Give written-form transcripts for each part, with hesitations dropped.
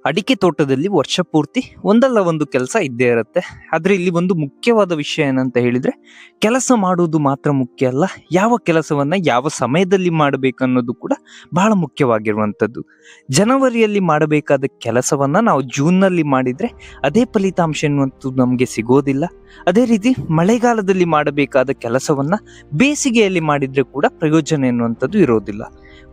ಅಡಿಕೆ ತೋಟದಲ್ಲಿ ವರ್ಷ ಪೂರ್ತಿ ಒಂದಲ್ಲ ಒಂದು ಕೆಲಸ ಇದ್ದೇ ಇರುತ್ತೆ. ಆದ್ರೆ ಇಲ್ಲಿ ಒಂದು ಮುಖ್ಯವಾದ ವಿಷಯ ಏನಂತ ಹೇಳಿದ್ರೆ, ಕೆಲಸ ಮಾಡುವುದು ಮಾತ್ರ ಮುಖ್ಯ ಅಲ್ಲ, ಯಾವ ಕೆಲಸವನ್ನ ಯಾವ ಸಮಯದಲ್ಲಿ ಮಾಡಬೇಕು ಅನ್ನೋದು ಕೂಡ ಬಹಳ ಮುಖ್ಯವಾಗಿರುವಂತದ್ದು. ಜನವರಿಯಲ್ಲಿ ಮಾಡಬೇಕಾದ ಕೆಲಸವನ್ನ ನಾವು ಜೂನ್ ನಲ್ಲಿ ಮಾಡಿದ್ರೆ ಅದೇ ಫಲಿತಾಂಶ ಎನ್ನುವಂಥದ್ದು ನಮಗೆ ಸಿಗೋದಿಲ್ಲ. ಅದೇ ರೀತಿ ಮಳೆಗಾಲದಲ್ಲಿ ಮಾಡಬೇಕಾದ ಕೆಲಸವನ್ನ ಬೇಸಿಗೆಯಲ್ಲಿ ಮಾಡಿದ್ರೆ ಕೂಡ ಪ್ರಯೋಜನ ಎನ್ನುವಂಥದ್ದು ಇರೋದಿಲ್ಲ.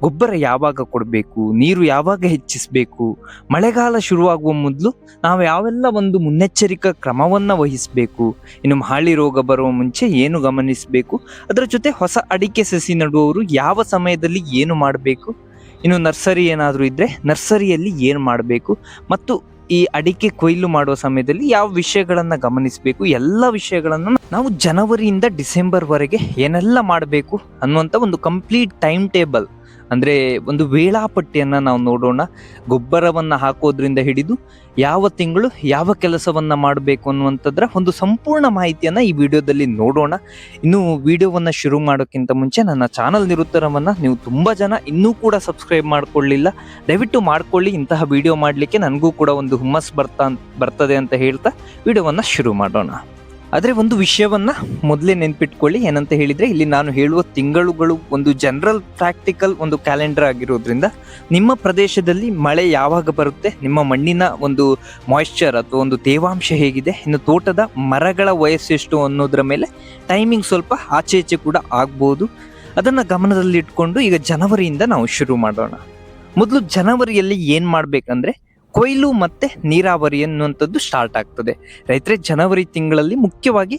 ಗೊಬ್ಬರ ಯಾವಾಗ ಕೊಡಬೇಕು, ನೀರು ಯಾವಾಗ ಹೆಚ್ಚಿಸಬೇಕು, ಮಳೆಗಾಲ ಶುರುವಾಗುವ ಮೊದಲು ನಾವು ಯಾವೆಲ್ಲ ಒಂದು ಮುನ್ನೆಚ್ಚರಿಕಾ ಕ್ರಮವನ್ನ ವಹಿಸಬೇಕು, ಇನ್ನು ಮಹಳಿ ರೋಗ ಬರುವ ಮುಂಚೆ ಏನು ಗಮನಿಸಬೇಕು, ಅದರ ಜೊತೆ ಹೊಸ ಅಡಿಕೆ ಸಸಿ ನಡುವವರು ಯಾವ ಸಮಯದಲ್ಲಿ ಏನು ಮಾಡಬೇಕು, ಇನ್ನು ನರ್ಸರಿ ಏನಾದರೂ ಇದ್ರೆ ನರ್ಸರಿಯಲ್ಲಿ ಏನು ಮಾಡಬೇಕು, ಮತ್ತು ಈ ಅಡಿಕೆ ಕೊಯ್ಲು ಮಾಡುವ ಸಮಯದಲ್ಲಿ ಯಾವ ವಿಷಯಗಳನ್ನ ಗಮನಿಸಬೇಕು, ಎಲ್ಲ ವಿಷಯಗಳನ್ನ ನಾವು ಜನವರಿಯಿಂದ ಡಿಸೆಂಬರ್ ವರೆಗೆ ಏನೆಲ್ಲ ಮಾಡಬೇಕು ಅನ್ನುವಂಥ ಒಂದು ಕಂಪ್ಲೀಟ್ ಟೈಮ್ ಟೇಬಲ್, ಅಂದ್ರೆ ಒಂದು ವೇಳಾಪಟ್ಟಿಯನ್ನ ನಾವು ನೋಡೋಣ. ಗೊಬ್ಬರವನ್ನ ಹಾಕೋದ್ರಿಂದ ಹಿಡಿದು ಯಾವ ತಿಂಗಳು ಯಾವ ಕೆಲಸವನ್ನ ಮಾಡಬೇಕು ಅನ್ನುವಂಥದ್ರ ಒಂದು ಸಂಪೂರ್ಣ ಮಾಹಿತಿಯನ್ನ ಈ ವಿಡಿಯೋದಲ್ಲಿ ನೋಡೋಣ. ಇನ್ನು ವಿಡಿಯೋವನ್ನ ಶುರು ಮಾಡೋಕ್ಕಿಂತ ಮುಂಚೆ ನನ್ನ ಚಾನಲ್ ನಿರುತ್ತರವನ್ನ ನೀವು ತುಂಬಾ ಜನ ಇನ್ನೂ ಕೂಡ ಸಬ್ಸ್ಕ್ರೈಬ್ ಮಾಡ್ಕೊಳ್ಳಿಲ್ಲ, ದಯವಿಟ್ಟು ಮಾಡ್ಕೊಳ್ಳಿ. ಇಂತಹ ವಿಡಿಯೋ ಮಾಡ್ಲಿಕ್ಕೆ ನನಗೂ ಕೂಡ ಒಂದು ಹುಮ್ಮಸ್ ಬರ್ತದೆ ಅಂತ ಹೇಳ್ತಾ ವಿಡಿಯೋವನ್ನ ಶುರು ಮಾಡೋಣ. ಆದರೆ ಒಂದು ವಿಷಯವನ್ನ ಮೊದಲೇ ನೆನ್ಪಿಟ್ಕೊಳ್ಳಿ. ಏನಂತ ಹೇಳಿದ್ರೆ, ಇಲ್ಲಿ ನಾನು ಹೇಳುವ ತಿಂಗಳುಗಳು ಒಂದು ಜನರಲ್ ಪ್ರಾಕ್ಟಿಕಲ್ ಒಂದು ಕ್ಯಾಲೆಂಡರ್ ಆಗಿರೋದ್ರಿಂದ ನಿಮ್ಮ ಪ್ರದೇಶದಲ್ಲಿ ಮಳೆ ಯಾವಾಗ ಬರುತ್ತೆ, ನಿಮ್ಮ ಮಣ್ಣಿನ ಒಂದು ಮಾಯಿಶ್ಚರ್ ಅಥವಾ ಒಂದು ತೇವಾಂಶ ಹೇಗಿದೆ, ಇನ್ನು ತೋಟದ ಮರಗಳ ವಯಸ್ಸೆಷ್ಟು ಅನ್ನೋದ್ರ ಮೇಲೆ ಟೈಮಿಂಗ್ ಸ್ವಲ್ಪ ಆಚೆ ಈಚೆ ಕೂಡ ಆಗ್ಬೋದು. ಅದನ್ನ ಗಮನದಲ್ಲಿಟ್ಕೊಂಡು ಈಗ ಜನವರಿಯಿಂದ ನಾವು ಶುರು ಮಾಡೋಣ. ಮೊದಲು ಜನವರಿಯಲ್ಲಿ ಏನ್ ಮಾಡ್ಬೇಕಂದ್ರೆ, ಕೊಯ್ಲು ಮತ್ತೆ ನೀರಾವರಿ ಅನ್ನುವಂಥದ್ದು ಸ್ಟಾರ್ಟ್ ಆಗ್ತದೆ. ರೈತರೇ, ಜನವರಿ ತಿಂಗಳಲ್ಲಿ ಮುಖ್ಯವಾಗಿ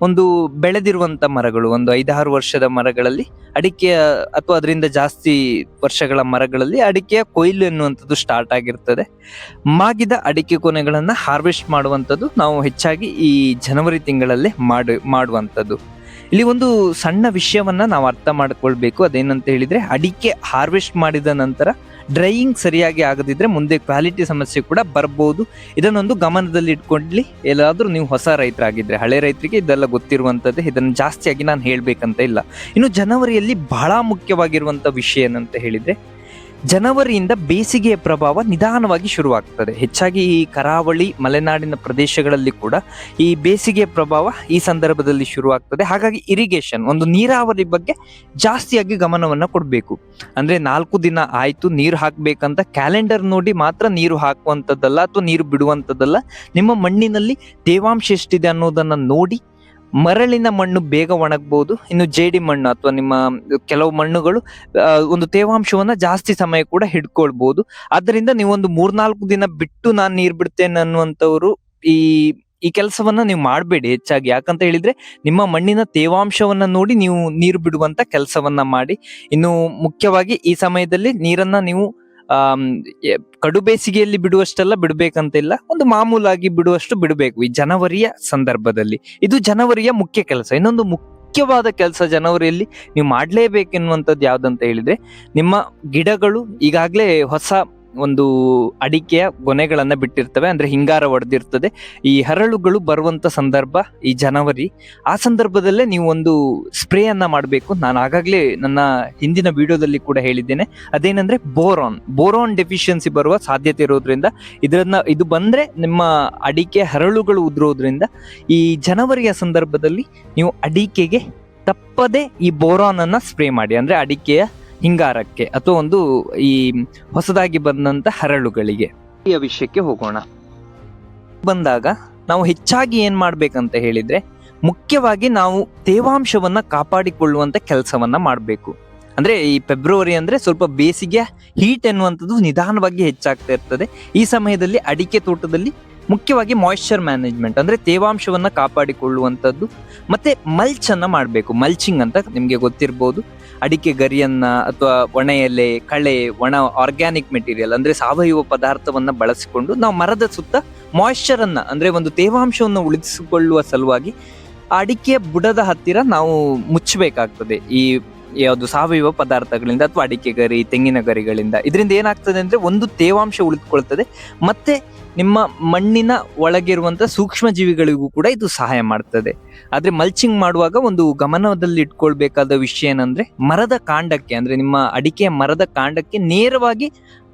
ಒಂದು ಬೆಳೆದಿರುವಂತ ಮರಗಳು, ಒಂದು 5-6 ವರ್ಷದ ಮರಗಳಲ್ಲಿ ಅಡಿಕೆಯ ಅಥವಾ ಅದರಿಂದ ಜಾಸ್ತಿ ವರ್ಷಗಳ ಮರಗಳಲ್ಲಿ ಅಡಿಕೆಯ ಕೊಯ್ಲು ಎನ್ನುವಂಥದ್ದು ಸ್ಟಾರ್ಟ್ ಆಗಿರ್ತದೆ. ಮಾಗಿದ ಅಡಿಕೆ ಕೊನೆಗಳನ್ನ ಹಾರ್ವೆಸ್ಟ್ ಮಾಡುವಂಥದ್ದು ನಾವು ಹೆಚ್ಚಾಗಿ ಈ ಜನವರಿ ತಿಂಗಳಲ್ಲೇ ಮಾಡುವಂಥದ್ದು. ಇಲ್ಲಿ ಒಂದು ಸಣ್ಣ ವಿಷಯವನ್ನ ನಾವು ಅರ್ಥ ಮಾಡ್ಕೊಳ್ಬೇಕು. ಅದೇನಂತ ಹೇಳಿದ್ರೆ, ಅಡಿಕೆ ಹಾರ್ವೆಸ್ಟ್ ಮಾಡಿದ ನಂತರ ಡ್ರೈಯಿಂಗ್ ಸರಿಯಾಗಿ ಆಗದಿದ್ರೆ ಮುಂದೆ ಕ್ವಾಲಿಟಿ ಸಮಸ್ಯೆ ಕೂಡ ಬರ್ಬೋದು. ಇದನ್ನೊಂದು ಗಮನದಲ್ಲಿ ಇಟ್ಕೊಳ್ಳಿ. ಎಲ್ಲಾದ್ರೂ ನೀವು ಹೊಸ ರೈತರಾಗಿದ್ರೆ, ಹಳೆ ರೈತರಿಗೆ ಇದೆಲ್ಲ ಗೊತ್ತಿರುವಂತದ್ದೇ, ಇದನ್ನು ಜಾಸ್ತಿಯಾಗಿ ನಾನು ಹೇಳ್ಬೇಕಂತ ಇಲ್ಲ. ಇನ್ನು ಜನವರಿಯಲ್ಲಿ ಬಹಳ ಮುಖ್ಯವಾಗಿರುವಂತ ವಿಷಯ ಏನಂತ ಹೇಳಿದ್ರೆ, ಜನವರಿಯಿಂದ ಬೇಸಿಗೆಯ ಪ್ರಭಾವ ನಿಧಾನವಾಗಿ ಶುರುವಾಗ್ತದೆ. ಹೆಚ್ಚಾಗಿ ಈ ಕರಾವಳಿ ಮಲೆನಾಡಿನ ಪ್ರದೇಶಗಳಲ್ಲಿ ಕೂಡ ಈ ಬೇಸಿಗೆಯ ಪ್ರಭಾವ ಈ ಸಂದರ್ಭದಲ್ಲಿ ಶುರುವಾಗ್ತದೆ. ಹಾಗಾಗಿ ಇರಿಗೇಷನ್, ಒಂದು ನೀರಾವರಿ ಬಗ್ಗೆ ಜಾಸ್ತಿಯಾಗಿ ಗಮನವನ್ನ ಕೊಡಬೇಕು. ಅಂದ್ರೆ 4 ದಿನ ಆಯ್ತು ನೀರು ಹಾಕ್ಬೇಕಂತ ಕ್ಯಾಲೆಂಡರ್ ನೋಡಿ ಮಾತ್ರ ನೀರು ಹಾಕುವಂಥದ್ದಲ್ಲ ಅಥವಾ ನೀರು ಬಿಡುವಂಥದ್ದಲ್ಲ. ನಿಮ್ಮ ಮಣ್ಣಿನಲ್ಲಿ ತೇವಾಂಶ ಎಷ್ಟಿದೆ ಅನ್ನೋದನ್ನ ನೋಡಿ. ಮರಳಿನ ಮಣ್ಣು ಬೇಗ ಒಣಗಬಹುದು, ಇನ್ನು ಜೇಡಿ ಮಣ್ಣು ಅಥವಾ ನಿಮ್ಮ ಕೆಲವು ಮಣ್ಣುಗಳು ಒಂದು ತೇವಾಂಶವನ್ನ ಜಾಸ್ತಿ ಸಮಯ ಕೂಡ ಹಿಡ್ಕೊಳ್ಬಹುದು. ಆದ್ದರಿಂದ ನೀವೊಂದು 3-4 ದಿನ ಬಿಟ್ಟು ನಾನು ನೀರ್ ಬಿಡ್ತೇನೆ ಅನ್ನುವಂಥವ್ರು ಈ ಕೆಲಸವನ್ನ ನೀವು ಮಾಡಬೇಡಿ ಹೆಚ್ಚಾಗಿ. ಯಾಕಂತ ಹೇಳಿದ್ರೆ, ನಿಮ್ಮ ಮಣ್ಣಿನ ತೇವಾಂಶವನ್ನ ನೋಡಿ ನೀವು ನೀರು ಬಿಡುವಂತ ಕೆಲಸವನ್ನ ಮಾಡಿ. ಇನ್ನು ಮುಖ್ಯವಾಗಿ ಈ ಸಮಯದಲ್ಲಿ ನೀರನ್ನ ನೀವು ಕಡು ಬೇಸಿಗೆಯಲ್ಲಿ ಬಿಡುವಷ್ಟೆಲ್ಲ ಬಿಡ್ಬೇಕಂತಿಲ್ಲ, ಒಂದು ಮಾಮೂಲಾಗಿ ಬಿಡುವಷ್ಟು ಬಿಡಬೇಕು ಈ ಜನವರಿಯ ಸಂದರ್ಭದಲ್ಲಿ. ಇದು ಜನವರಿಯ ಮುಖ್ಯ ಕೆಲಸ. ಇನ್ನೊಂದು ಮುಖ್ಯವಾದ ಕೆಲಸ ಜನವರಿಯಲ್ಲಿ ನೀವು ಮಾಡ್ಲೇಬೇಕೆನ್ನುವಂಥದ್ದು ಯಾವ್ದಂತ ಹೇಳಿದ್ರೆ, ನಿಮ್ಮ ಗಿಡಗಳು ಈಗಾಗ್ಲೇ ಹೊಸ ಒಂದು ಅಡಿಕೆಯ ಗೊನೆಗಳನ್ನ ಬಿಟ್ಟಿರ್ತವೆ, ಅಂದ್ರೆ ಹಿಂಗಾರ ಹೊಡೆದಿರ್ತದೆ. ಈ ಹರಳುಗಳು ಬರುವಂತ ಸಂದರ್ಭ ಈ ಜನವರಿ. ಆ ಸಂದರ್ಭದಲ್ಲೇ ನೀವು ಒಂದು ಸ್ಪ್ರೇ ಅನ್ನ ಮಾಡಬೇಕು. ನಾನು ಆಗಾಗ್ಲೇ ನನ್ನ ಹಿಂದಿನ ವಿಡಿಯೋದಲ್ಲಿ ಕೂಡ ಹೇಳಿದ್ದೇನೆ. ಅದೇನಂದ್ರೆ ಬೋರಾನ್ ಡೆಫಿಷಿಯನ್ಸಿ ಬರುವ ಸಾಧ್ಯತೆ ಇರೋದ್ರಿಂದ ಇದು ಬಂದ್ರೆ ನಿಮ್ಮ ಅಡಿಕೆ ಹರಳುಗಳು ಉದುರೋದ್ರಿಂದ ಈ ಜನವರಿಯ ಸಂದರ್ಭದಲ್ಲಿ ನೀವು ಅಡಿಕೆಗೆ ತಪ್ಪದೆ ಈ ಬೋರಾನ್ ಅನ್ನ ಸ್ಪ್ರೇ ಮಾಡಿ. ಅಂದ್ರೆ ಅಡಿಕೆಯ ಹಿಂಗಾರಕ್ಕೆ ಅಥವಾ ಒಂದು ಈ ಹೊಸದಾಗಿ ಬಂದಂತ ಹರಳುಗಳಿಗೆ. ಈ ವಿಷಯಕ್ಕೆ ಹೋಗೋಣ. ಬಂದಾಗ ನಾವು ಹೆಚ್ಚಾಗಿ ಏನ್ ಮಾಡ್ಬೇಕಂತ ಹೇಳಿದ್ರೆ, ಮುಖ್ಯವಾಗಿ ನಾವು ತೇವಾಂಶವನ್ನ ಕಾಪಾಡಿಕೊಳ್ಳುವಂತ ಕೆಲಸವನ್ನ ಮಾಡ್ಬೇಕು. ಅಂದ್ರೆ ಈ ಫೆಬ್ರವರಿ ಅಂದ್ರೆ ಸ್ವಲ್ಪ ಬೇಸಿಗೆ ಹೀಟ್ ಎನ್ನುವಂಥದ್ದು ನಿಧಾನವಾಗಿ ಹೆಚ್ಚಾಗ್ತಾ ಇರ್ತದೆ. ಈ ಸಮಯದಲ್ಲಿ ಅಡಿಕೆ ತೋಟದಲ್ಲಿ ಮುಖ್ಯವಾಗಿ ಮಾಯಿಶ್ಚರ್ ಮ್ಯಾನೇಜ್ಮೆಂಟ್, ಅಂದ್ರೆ ತೇವಾಂಶವನ್ನ ಕಾಪಾಡಿಕೊಳ್ಳುವಂಥದ್ದು, ಮತ್ತೆ ಮಲ್ಚ್ ಅನ್ನ ಮಾಡಬೇಕು. ಮಲ್ಚಿಂಗ್ ಅಂತ ನಿಮ್ಗೆ ಗೊತ್ತಿರ್ಬೋದು. ಅಡಿಕೆ ಗರಿಯನ್ನ ಅಥವಾ ಒಣ ಎಲೆ, ಕಳೆ, ಒಣ ಆರ್ಗ್ಯಾನಿಕ್ ಮೆಟೀರಿಯಲ್ ಅಂದ್ರೆ ಸಾವಯವ ಪದಾರ್ಥವನ್ನ ಬಳಸಿಕೊಂಡು ನಾವು ಮರದ ಸುತ್ತ ಮಾಯಿಶ್ಚರ್ ಅನ್ನ, ಅಂದ್ರೆ ಒಂದು ತೇವಾಂಶವನ್ನು ಉಳಿಸಿಕೊಳ್ಳುವ ಸಲುವಾಗಿ ಅಡಿಕೆಯ ಬುಡದ ಹತ್ತಿರ ನಾವು ಮುಚ್ಚಬೇಕಾಗ್ತದೆ ಈ ಯಾವುದು ಸಾವಯವ ಪದಾರ್ಥಗಳಿಂದ ಅಥವಾ ಅಡಿಕೆ ಗರಿ, ತೆಂಗಿನ ಗರಿಗಳಿಂದ. ಇದರಿಂದ ಏನಾಗ್ತದೆ ಅಂದ್ರೆ, ಒಂದು ತೇವಾಂಶ ಉಳಿದುಕೊಳ್ತದೆ, ಮತ್ತೆ ನಿಮ್ಮ ಮಣ್ಣಿನ ಒಳಗಿರುವಂತ ಸೂಕ್ಷ್ಮ ಜೀವಿಗಳಿಗೂ ಕೂಡ ಇದು ಸಹಾಯ ಮಾಡ್ತದೆ. ಆದ್ರೆ ಮಲ್ಚಿಂಗ್ ಮಾಡುವಾಗ ಒಂದು ಗಮನದಲ್ಲಿ ಇಟ್ಕೊಳ್ಬೇಕಾದ ವಿಷಯ ಏನಂದ್ರೆ, ಮರದ ಕಾಂಡಕ್ಕೆ, ಅಂದ್ರೆ ನಿಮ್ಮ ಅಡಿಕೆಯ ಮರದ ಕಾಂಡಕ್ಕೆ ನೇರವಾಗಿ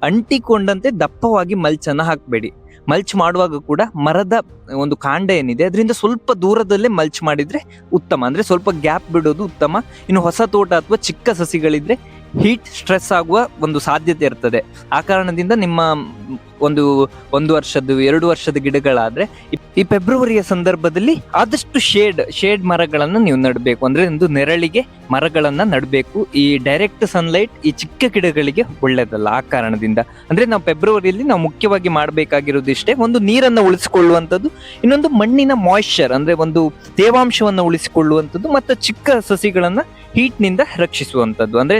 ಅಂಟಿಕೊಂಡಂತೆ ದಪ್ಪವಾಗಿ ಮಲ್ಚನ್ನ ಹಾಕಬೇಡಿ. ಮಲ್ಚ್ ಮಾಡುವಾಗ ಕೂಡ ಮರದ ಒಂದು ಕಾಂಡ ಏನಿದೆ ಅದರಿಂದ ಸ್ವಲ್ಪ ದೂರದಲ್ಲೇ ಮಲ್ಚ್ ಮಾಡಿದ್ರೆ ಉತ್ತಮ. ಅಂದ್ರೆ ಸ್ವಲ್ಪ ಗ್ಯಾಪ್ ಬಿಡೋದು ಉತ್ತಮ. ಇನ್ನು ಹೊಸ ತೋಟ ಅಥವಾ ಚಿಕ್ಕ ಸಸಿಗಳಿದ್ರೆ ಹೀಟ್ ಸ್ಟ್ರೆಸ್ ಆಗುವ ಒಂದು ಸಾಧ್ಯತೆ ಇರ್ತದೆ. ಆ ಕಾರಣದಿಂದ ನಿಮ್ಮ ಒಂದು ವರ್ಷದ 2 ವರ್ಷದ ಗಿಡಗಳಾದ್ರೆ ಈ ಫೆಬ್ರವರಿಯ ಸಂದರ್ಭದಲ್ಲಿ ಆದಷ್ಟು ಶೇಡ್ ಮರಗಳನ್ನ ನೀವು ನೆಡಬೇಕು. ಅಂದ್ರೆ ಒಂದು ನೆರಳಿಗೆ ಮರಗಳನ್ನ ನೆಡಬೇಕು. ಈ ಡೈರೆಕ್ಟ್ ಸನ್ಲೈಟ್ ಈ ಚಿಕ್ಕ ಗಿಡಗಳಿಗೆ ಒಳ್ಳೇದಲ್ಲ. ಆ ಕಾರಣದಿಂದ ಅಂದ್ರೆ ನಾವು ಫೆಬ್ರವರಿಯಲ್ಲಿ ನಾವು ಮುಖ್ಯವಾಗಿ ಮಾಡಬೇಕಾಗಿರೋದು ಇಷ್ಟೇ, ಒಂದು ನೀರನ್ನ ಉಳಿಸಿಕೊಳ್ಳುವಂಥದ್ದು, ಇನ್ನೊಂದು ಮಣ್ಣಿನ ಮಾಯಿಶ್ಚರ್ ಅಂದ್ರೆ ಒಂದು ತೇವಾಂಶವನ್ನ ಉಳಿಸಿಕೊಳ್ಳುವಂಥದ್ದು, ಮತ್ತು ಚಿಕ್ಕ ಸಸಿಗಳನ್ನ ಹೀಟ್ ನಿಂದ ರಕ್ಷಿಸುವಂಥದ್ದು, ಅಂದ್ರೆ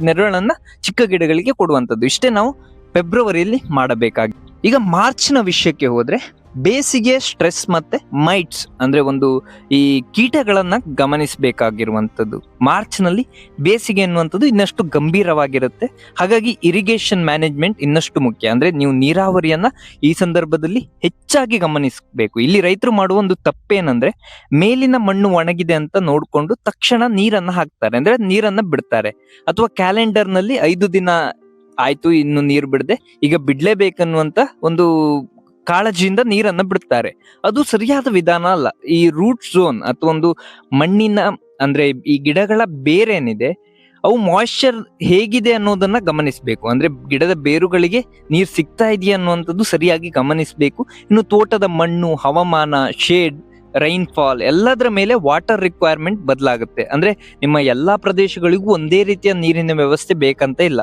ನೆರಳನ್ನ ಚಿಕ್ಕ ಗಿಡಗಳಿಗೆ ಕೊಡುವಂಥದ್ದು. ಇಷ್ಟೇ ನಾವು ಫೆಬ್ರವರಿಯಲ್ಲಿ ಮಾಡಬೇಕಾಗಿ. ಈಗ ಮಾರ್ಚ್ನ ವಿಷಯಕ್ಕೆ ಹೋದ್ರೆ ಬೇಸಿಗೆ ಸ್ಟ್ರೆಸ್ ಮತ್ತೆ ಮೈಟ್ಸ್ ಅಂದ್ರೆ ಒಂದು ಈ ಕೀಟಗಳನ್ನ ಗಮನಿಸಬೇಕಾಗಿರುವಂಥದ್ದು. ಮಾರ್ಚ್ನಲ್ಲಿ ಬೇಸಿಗೆ ಎನ್ನುವಂಥದ್ದು ಇನ್ನಷ್ಟು ಗಂಭೀರವಾಗಿರುತ್ತೆ. ಹಾಗಾಗಿ ಇರಿಗೇಷನ್ ಮ್ಯಾನೇಜ್ಮೆಂಟ್ ಇನ್ನಷ್ಟು ಮುಖ್ಯ. ಅಂದ್ರೆ ನೀವು ನೀರಾವರಿಯನ್ನ ಈ ಸಂದರ್ಭದಲ್ಲಿ ಹೆಚ್ಚಾಗಿ ಗಮನಿಸಬೇಕು. ಇಲ್ಲಿ ರೈತರು ಮಾಡುವ ಒಂದು ತಪ್ಪೇನಂದ್ರೆ ಮೇಲಿನ ಮಣ್ಣು ಒಣಗಿದೆ ಅಂತ ನೋಡ್ಕೊಂಡು ತಕ್ಷಣ ನೀರನ್ನ ಹಾಕ್ತಾರೆ, ಅಂದ್ರೆ ನೀರನ್ನ ಬಿಡ್ತಾರೆ. ಅಥವಾ ಕ್ಯಾಲೆಂಡರ್ ನಲ್ಲಿ 5 ದಿನ ಆಯ್ತು ಇನ್ನು ನೀರು ಬಿಡದೆ ಈಗ ಬಿಡ್ಲೇಬೇಕನ್ನುವಂತ ಒಂದು ಕಾಳಜಿಯಿಂದ ನೀರನ್ನ ಬಿಡ್ತಾರೆ. ಅದು ಸರಿಯಾದ ವಿಧಾನ ಅಲ್ಲ. ಈ ರೂಟ್ ಝೋನ್ ಅಥವಾ ಒಂದು ಮಣ್ಣಿನ ಅಂದ್ರೆ ಈ ಗಿಡಗಳ ಬೇರೇನಿದೆ ಅವು ಮಾಯಿಶ್ಚರ್ ಹೇಗಿದೆ ಅನ್ನೋದನ್ನ ಗಮನಿಸಬೇಕು. ಅಂದ್ರೆ ಗಿಡದ ಬೇರುಗಳಿಗೆ ನೀರು ಸಿಗ್ತಾ ಇದೆಯಾ ಅನ್ನುವಂಥದ್ದು ಸರಿಯಾಗಿ ಗಮನಿಸಬೇಕು. ಇನ್ನು ತೋಟದ ಮಣ್ಣು, ಹವಾಮಾನ, ಶೇಡ್, ರೈನ್ಫಾಲ್ ಎಲ್ಲದರ ಮೇಲೆ ವಾಟರ್ ರಿಕ್ವೈರ್ಮೆಂಟ್ ಬದಲಾಗುತ್ತೆ. ಅಂದ್ರೆ ನಿಮ್ಮ ಎಲ್ಲಾ ಪ್ರದೇಶಗಳಿಗೂ ಒಂದೇ ರೀತಿಯ ನೀರಿನ ವ್ಯವಸ್ಥೆ ಬೇಕಂತ ಇಲ್ಲ.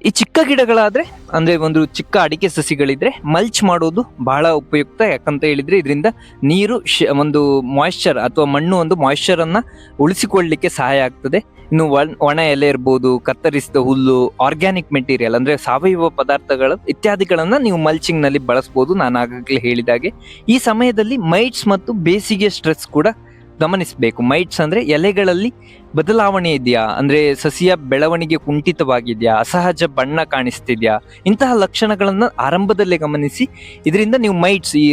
ಈ ಚಿಕ್ಕ ಗಿಡಗಳಾದ್ರೆ ಅಂದ್ರೆ ಒಂದು ಚಿಕ್ಕ ಅಡಿಕೆ ಸಸಿಗಳಿದ್ರೆ ಮಲ್ಚ್ ಮಾಡೋದು ಬಹಳ ಉಪಯುಕ್ತ. ಯಾಕಂತ ಹೇಳಿದ್ರೆ ಇದರಿಂದ ನೀರು ಒಂದು ಮಾಯಿಶ್ಚರ್ ಅಥವಾ ಮಣ್ಣು ಒಂದು ಮಾಯಿಶ್ಚರ್ ಅನ್ನ ಉಳಿಸಿಕೊಳ್ಳಲಿಕ್ಕೆ ಸಹಾಯ ಆಗ್ತದೆ. ಇನ್ನು ಒಣ ಎಲೆ ಇರ್ಬೋದು, ಕತ್ತರಿಸಿದ ಹುಲ್ಲು, ಆರ್ಗ್ಯಾನಿಕ್ ಮೆಟೀರಿಯಲ್ ಅಂದ್ರೆ ಸಾವಯವ ಪದಾರ್ಥಗಳು ಇತ್ಯಾದಿಗಳನ್ನ ನೀವು ಮಲ್ಚಿಂಗ್ ನಲ್ಲಿ ಬಳಸಬಹುದು. ನಾನು ಆಗಾಗಲೇ ಹೇಳಿದಾಗೆ ಈ ಸಮಯದಲ್ಲಿ ಮೈಟ್ಸ್ ಮತ್ತು ಬೇಸಿಗೆ ಸ್ಟ್ರೆಸ್ ಕೂಡ ಗಮನಿಸಬೇಕು. ಮೈಟ್ಸ್ ಅಂದ್ರೆ ಎಲೆಗಳಲ್ಲಿ ಬದಲಾವಣೆ ಇದೆಯಾ, ಅಂದ್ರೆ ಸಸಿಯ ಬೆಳವಣಿಗೆ ಕುಂಠಿತವಾಗಿದೆಯಾ, ಅಸಹಜ ಬಣ್ಣ ಕಾಣಿಸ್ತಿದ್ಯಾ, ಇಂತಹ ಲಕ್ಷಣಗಳನ್ನ ಆರಂಭದಲ್ಲೇ ಗಮನಿಸಿ. ಇದರಿಂದ ನೀವು ಮೈಟ್ಸ್, ಈ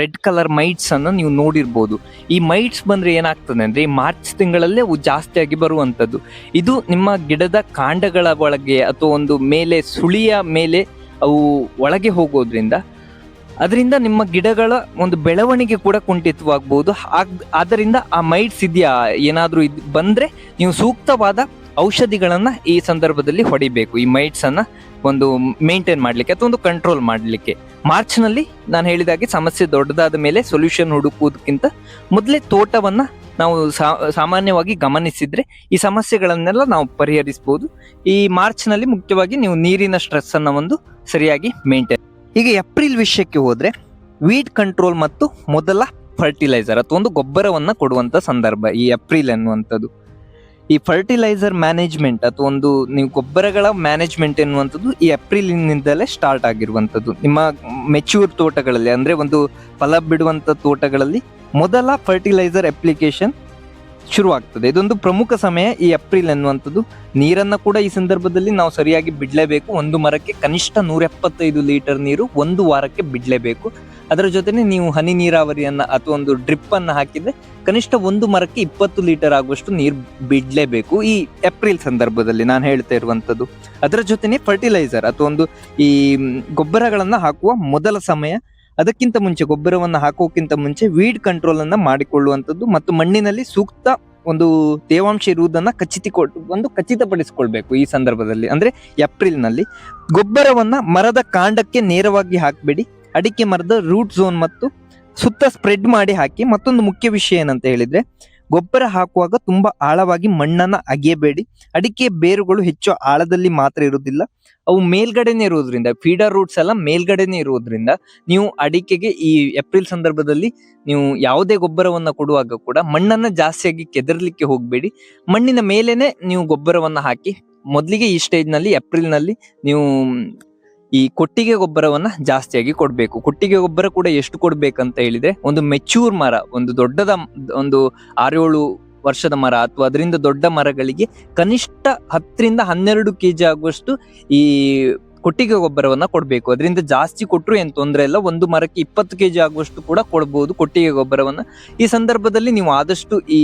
ರೆಡ್ ಕಲರ್ ಮೈಟ್ಸ್ ಅನ್ನು ನೀವು ನೋಡಿರ್ಬೋದು. ಈ ಮೈಟ್ಸ್ ಬಂದ್ರೆ ಏನಾಗ್ತದೆ ಅಂದ್ರೆ ಈ ಮಾರ್ಚ್ ತಿಂಗಳಲ್ಲೇ ಅವು ಜಾಸ್ತಿಯಾಗಿ ಬರುವಂತದ್ದು. ಇದು ನಿಮ್ಮ ಗಿಡದ ಕಾಂಡಗಳ ಒಳಗೆ ಅಥವಾ ಒಂದು ಮೇಲೆ ಸುಳಿಯ ಮೇಲೆ ಅವು ಒಳಗೆ ಹೋಗೋದ್ರಿಂದ ಅದರಿಂದ ನಿಮ್ಮ ಗಿಡಗಳ ಒಂದು ಬೆಳವಣಿಗೆ ಕೂಡ ಕುಂಠಿತವಾಗಬಹುದು. ಆದ್ದರಿಂದ ಆ ಮೈಟ್ಸ್ ಇದೆಯಾ ಏನಾದ್ರೂ ಬಂದ್ರೆ ನೀವು ಸೂಕ್ತವಾದ ಔಷಧಿಗಳನ್ನ ಈ ಸಂದರ್ಭದಲ್ಲಿ ಹೊಡಿಬೇಕು. ಈ ಮೈಟ್ಸ್ ಅನ್ನ ಒಂದು ಮೇಂಟೈನ್ ಮಾಡ್ಲಿಕ್ಕೆ ಅಥವಾ ಒಂದು ಕಂಟ್ರೋಲ್ ಮಾಡ್ಲಿಕ್ಕೆ. ಮಾರ್ಚ್ ನಲ್ಲಿ ನಾನು ಹೇಳಿದಾಗೆ ಸಮಸ್ಯೆ ದೊಡ್ಡದಾದ ಮೇಲೆ ಸೊಲ್ಯೂಷನ್ ಹುಡುಕುವುದಕ್ಕಿಂತ ಮೊದಲೇ ತೋಟವನ್ನ ನಾವು ಸಾಮಾನ್ಯವಾಗಿ ಗಮನಿಸಿದ್ರೆ ಈ ಸಮಸ್ಯೆಗಳನ್ನೆಲ್ಲ ನಾವು ಪರಿಹರಿಸಬಹುದು. ಈ ಮಾರ್ಚ್ ನಲ್ಲಿ ಮುಖ್ಯವಾಗಿ ನೀವು ನೀರಿನ ಸ್ಟ್ರೆಸ್ ಅನ್ನ ಒಂದು ಸರಿಯಾಗಿ ಮೇಂಟೈನ್. ಈಗ ಏಪ್ರಿಲ್ ವಿಷಯಕ್ಕೆ ಹೋದ್ರೆ ವೀಡ್ ಕಂಟ್ರೋಲ್ ಮತ್ತು ಮೊದಲ ಫರ್ಟಿಲೈಸರ್ ಅಥವಾ ಒಂದು ಗೊಬ್ಬರವನ್ನ ಕೊಡುವಂತ ಸಂದರ್ಭ ಈ ಏಪ್ರಿಲ್ ಎನ್ನುವಂಥದ್ದು. ಈ ಫರ್ಟಿಲೈಸರ್ ಮ್ಯಾನೇಜ್ಮೆಂಟ್ ಅಥವಾ ಒಂದು ನೀವು ಗೊಬ್ಬರಗಳ ಮ್ಯಾನೇಜ್ಮೆಂಟ್ ಎನ್ನುವಂಥದ್ದು ಈ ಏಪ್ರಿಲ್ನಿಂದಲೇ ಸ್ಟಾರ್ಟ್ ಆಗಿರುವಂಥದ್ದು. ನಿಮ್ಮ ಮೆಚ್ಯೂರ್ ತೋಟಗಳಲ್ಲಿ ಅಂದ್ರೆ ಒಂದು ಫಲ ಬಿಡುವಂತ ತೋಟಗಳಲ್ಲಿ ಮೊದಲ ಫರ್ಟಿಲೈಸರ್ ಅಪ್ಲಿಕೇಶನ್ ಶುರುವಾಗ್ತದೆ. ಇದೊಂದು ಪ್ರಮುಖ ಸಮಯ ಈ ಏಪ್ರಿಲ್ ಎನ್ನುವಂಥದ್ದು. ನೀರನ್ನ ಕೂಡ ಈ ಸಂದರ್ಭದಲ್ಲಿ ನಾವು ಸರಿಯಾಗಿ ಬಿಡ್ಲೇಬೇಕು. ಒಂದು ಮರಕ್ಕೆ ಕನಿಷ್ಠ 175 ಲೀಟರ್ ನೀರು 1 ವಾರಕ್ಕೆ ಬಿಡ್ಲೇಬೇಕು. ಅದರ ಜೊತೆನೆ ನೀವು ಹನಿ ನೀರಾವರಿಯನ್ನ ಅಥವಾ ಒಂದು ಡ್ರಿಪ್ ಅನ್ನ ಹಾಕಿದ್ರೆ ಕನಿಷ್ಠ ಒಂದು ಮರಕ್ಕೆ 20 ಲೀಟರ್ ಆಗುವಷ್ಟು ನೀರು ಬಿಡ್ಲೇಬೇಕು ಈ ಏಪ್ರಿಲ್ ಸಂದರ್ಭದಲ್ಲಿ ನಾನು ಹೇಳ್ತಾ ಇರುವಂತದ್ದು. ಅದರ ಜೊತೆನೆ ಫರ್ಟಿಲೈಸರ್ ಅಥವಾ ಒಂದು ಈ ಗೊಬ್ಬರಗಳನ್ನ ಹಾಕುವ ಮೊದಲ ಸಮಯ. ಅದಕ್ಕಿಂತ ಮುಂಚೆ ಗೊಬ್ಬರವನ್ನ ಹಾಕೋಕ್ಕಿಂತ ಮುಂಚೆ ವೀಡ್ ಕಂಟ್ರೋಲ್ ಅನ್ನ ಮಾಡಿಕೊಳ್ಳುವಂಥದ್ದು ಮತ್ತು ಮಣ್ಣಿನಲ್ಲಿ ಸೂಕ್ತ ಒಂದು ತೇವಾಂಶ ಇರುವುದನ್ನ ಖಚಿತಪಡಿಸಿಕೊಳ್ಬೇಕು ಈ ಸಂದರ್ಭದಲ್ಲಿ. ಅಂದ್ರೆ ಏಪ್ರಿಲ್ ನಲ್ಲಿ ಗೊಬ್ಬರವನ್ನ ಮರದ ಕಾಂಡಕ್ಕೆ ನೇರವಾಗಿ ಹಾಕಬೇಡಿ. ಅಡಿಕೆ ಮರದ ರೂಟ್ ಝೋನ್ ಮತ್ತು ಸುತ್ತ ಸ್ಪ್ರೆಡ್ ಮಾಡಿ ಹಾಕಿ. ಮತ್ತೊಂದು ಮುಖ್ಯ ವಿಷಯ ಏನಂತ ಹೇಳಿದ್ರೆ ಗೊಬ್ಬರ ಹಾಕುವಾಗ ತುಂಬಾ ಆಳವಾಗಿ ಮಣ್ಣನ್ನ ಅಗೆಯಬೇಡಿ. ಅಡಿಕೆ ಬೇರುಗಳು ಹೆಚ್ಚು ಆಳದಲ್ಲಿ ಮಾತ್ರ ಇರುವುದಿಲ್ಲ, ಅವು ಮೇಲ್ಗಡೆನೆ ಇರುವುದರಿಂದ, ಫೀಡರ್ ರೂಟ್ಸ್ ಎಲ್ಲ ಮೇಲ್ಗಡೆನೆ ಇರುವುದರಿಂದ ನೀವು ಅಡಿಕೆಗೆ ಈ ಏಪ್ರಿಲ್ ಸಂದರ್ಭದಲ್ಲಿ ನೀವು ಯಾವುದೇ ಗೊಬ್ಬರವನ್ನ ಕೊಡುವಾಗ ಕೂಡ ಮಣ್ಣನ್ನ ಜಾಸ್ತಿಯಾಗಿ ಕೆದರ್ಲಿಕ್ಕೆ ಹೋಗ್ಬೇಡಿ. ಮಣ್ಣಿನ ಮೇಲೇನೆ ನೀವು ಗೊಬ್ಬರವನ್ನ ಹಾಕಿ. ಮೊದಲಿಗೆ ಈ ಸ್ಟೇಜ್ ನಲ್ಲಿ ಏಪ್ರಿಲ್ ನಲ್ಲಿ ನೀವು ಈ ಕೊಟ್ಟಿಗೆ ಗೊಬ್ಬರವನ್ನ ಜಾಸ್ತಿಯಾಗಿ ಕೊಡ್ಬೇಕು. ಕೊಟ್ಟಿಗೆ ಗೊಬ್ಬರ ಕೂಡ ಎಷ್ಟು ಕೊಡ್ಬೇಕಂತ ಹೇಳಿದ್ರೆ ಒಂದು ಮೆಚ್ಯೂರ್ ಮರ, ಒಂದು ದೊಡ್ಡದ ಒಂದು 6-7 ವರ್ಷದ ಮರ ಅಥವಾ ಅದರಿಂದ ದೊಡ್ಡ ಮರಗಳಿಗೆ ಕನಿಷ್ಠ 10ರಿಂದ 12 kg ಆಗುವಷ್ಟು ಈ ಕೊಟ್ಟಿಗೆ ಗೊಬ್ಬರವನ್ನ ಕೊಡ್ಬೇಕು. ಅದರಿಂದ ಜಾಸ್ತಿ ಕೊಟ್ಟರು ಏನ್ ತೊಂದರೆ ಇಲ್ಲ. ಒಂದು ಮರಕ್ಕೆ 20 kg ಆಗುವಷ್ಟು ಕೂಡ ಕೊಡ್ಬೋದು ಕೊಟ್ಟಿಗೆ ಗೊಬ್ಬರವನ್ನ. ಈ ಸಂದರ್ಭದಲ್ಲಿ ನೀವು ಆದಷ್ಟು ಈ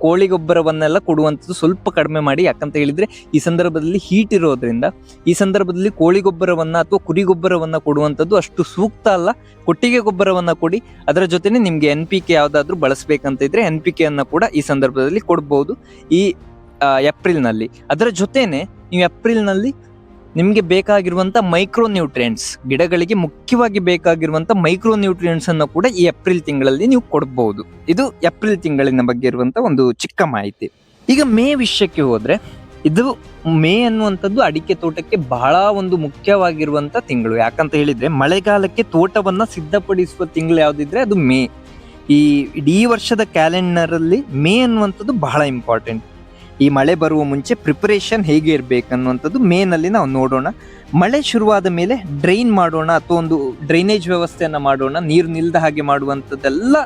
ಕೋಳಿ ಗೊಬ್ಬರವನ್ನೆಲ್ಲ ಕೊಡುವಂಥದ್ದು ಸ್ವಲ್ಪ ಕಡಿಮೆ ಮಾಡಿ. ಯಾಕಂತ ಹೇಳಿದ್ರೆ ಈ ಸಂದರ್ಭದಲ್ಲಿ ಹೀಟ್ ಇರೋದ್ರಿಂದ ಈ ಸಂದರ್ಭದಲ್ಲಿ ಕೋಳಿ ಗೊಬ್ಬರವನ್ನ ಅಥವಾ ಕುರಿ ಗೊಬ್ಬರವನ್ನ ಕೊಡುವಂಥದ್ದು ಅಷ್ಟು ಸೂಕ್ತ ಅಲ್ಲ. ಕೊಟ್ಟಿಗೆ ಗೊಬ್ಬರವನ್ನ ಕೊಡಿ. ಅದರ ಜೊತೆನೆ ನಿಮ್ಗೆ NPK ಯಾವ್ದಾದ್ರು ಬಳಸಬೇಕಂತ ಇದ್ರೆ NPK ಅನ್ನ ಕೂಡ ಈ ಸಂದರ್ಭದಲ್ಲಿ ಕೊಡ್ಬೋದು ಈ ಏಪ್ರಿಲ್ ನಲ್ಲಿ. ಅದರ ಜೊತೆನೆ ನೀವು ಏಪ್ರಿಲ್ ನಲ್ಲಿ ನಿಮ್ಗೆ ಬೇಕಾಗಿರುವಂತ ಮೈಕ್ರೋ ನ್ಯೂಟ್ರಿಯೆಂಟ್ಸ್, ಗಿಡಗಳಿಗೆ ಮುಖ್ಯವಾಗಿ ಬೇಕಾಗಿರುವಂತ ಮೈಕ್ರೋ ನ್ಯೂಟ್ರಿಯೆಂಟ್ಸ್ ಅನ್ನು ಕೂಡ ಈ ಏಪ್ರಿಲ್ ತಿಂಗಳಲ್ಲಿ ನೀವು ಕೊಡಬಹುದು. ಇದು ಏಪ್ರಿಲ್ ತಿಂಗಳಿನ ಬಗ್ಗೆ ಇರುವಂತ ಒಂದು ಚಿಕ್ಕ ಮಾಹಿತಿ. ಈಗ ಮೇ ವಿಷಯಕ್ಕೆ ಹೋದ್ರೆ, ಇದು ಮೇ ಅನ್ನುವಂಥದ್ದು ಅಡಿಕೆ ತೋಟಕ್ಕೆ ಬಹಳ ಒಂದು ಮುಖ್ಯವಾಗಿರುವಂತ ತಿಂಗಳು. ಯಾಕಂತ ಹೇಳಿದ್ರೆ ಮಳೆಗಾಲಕ್ಕೆ ತೋಟವನ್ನ ಸಿದ್ಧಪಡಿಸುವ ತಿಂಗಳು ಯಾವ್ದಿದ್ರೆ ಅದು ಮೇ. ಈ ಇಡೀ ವರ್ಷದ ಕ್ಯಾಲೆಂಡರ್ ಅಲ್ಲಿ ಮೇ ಅನ್ನುವಂಥದ್ದು ಬಹಳ ಇಂಪಾರ್ಟೆಂಟ್. ಈ ಮಳೆ ಬರುವ ಮುಂಚೆ ಪ್ರಿಪರೇಷನ್ ಹೇಗೆ ಇರಬೇಕನ್ನುವಂಥದ್ದು ಮೇನಲ್ಲಿ ನಾವು ನೋಡೋಣ. ಮಳೆ ಶುರುವಾದ ಮೇಲೆ ಡ್ರೈನ್ ಮಾಡೋಣ ಅಥವಾ ಒಂದು ಡ್ರೈನೇಜ್ ವ್ಯವಸ್ಥೆಯನ್ನ ಮಾಡೋಣ, ನೀರು ನಿಲ್ದ ಹಾಗೆ ಮಾಡುವಂಥದ್ದೆಲ್ಲ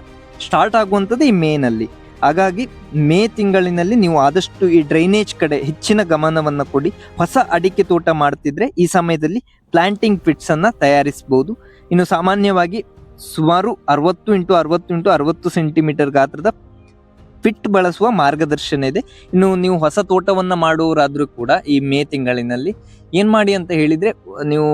ಸ್ಟಾರ್ಟ್ ಆಗುವಂಥದ್ದು ಈ ಮೇನಲ್ಲಿ. ಹಾಗಾಗಿ ಮೇ ತಿಂಗಳಿನಲ್ಲಿ ನೀವು ಆದಷ್ಟು ಈ ಡ್ರೈನೇಜ್ ಕಡೆ ಹೆಚ್ಚಿನ ಗಮನವನ್ನು ಕೊಡಿ. ಹೊಸ ಅಡಿಕೆ ತೋಟ ಮಾಡ್ತಿದ್ರೆ ಈ ಸಮಯದಲ್ಲಿ ಪ್ಲಾಂಟಿಂಗ್ ಪಿಟ್ಸ್ ಅನ್ನ ತಯಾರಿಸಬಹುದು. ಇನ್ನು ಸಾಮಾನ್ಯವಾಗಿ ಸುಮಾರು 60 × 60 × 60 ಸೆಂಟಿಮೀಟರ್ ಗಾತ್ರದ ಪಿಟ್ ಬಳಸುವ ಮಾರ್ಗದರ್ಶನ ಇದೆ. ಇನ್ನು ನೀವು ಹೊಸ ತೋಟವನ್ನ ಮಾಡುವರಾದ್ರೂ ಕೂಡ ಈ ಮೇ ತಿಂಗಳಿನಲ್ಲಿ ಏನ್ ಮಾಡಿ ಅಂತ ಹೇಳಿದ್ರೆ, ನೀವು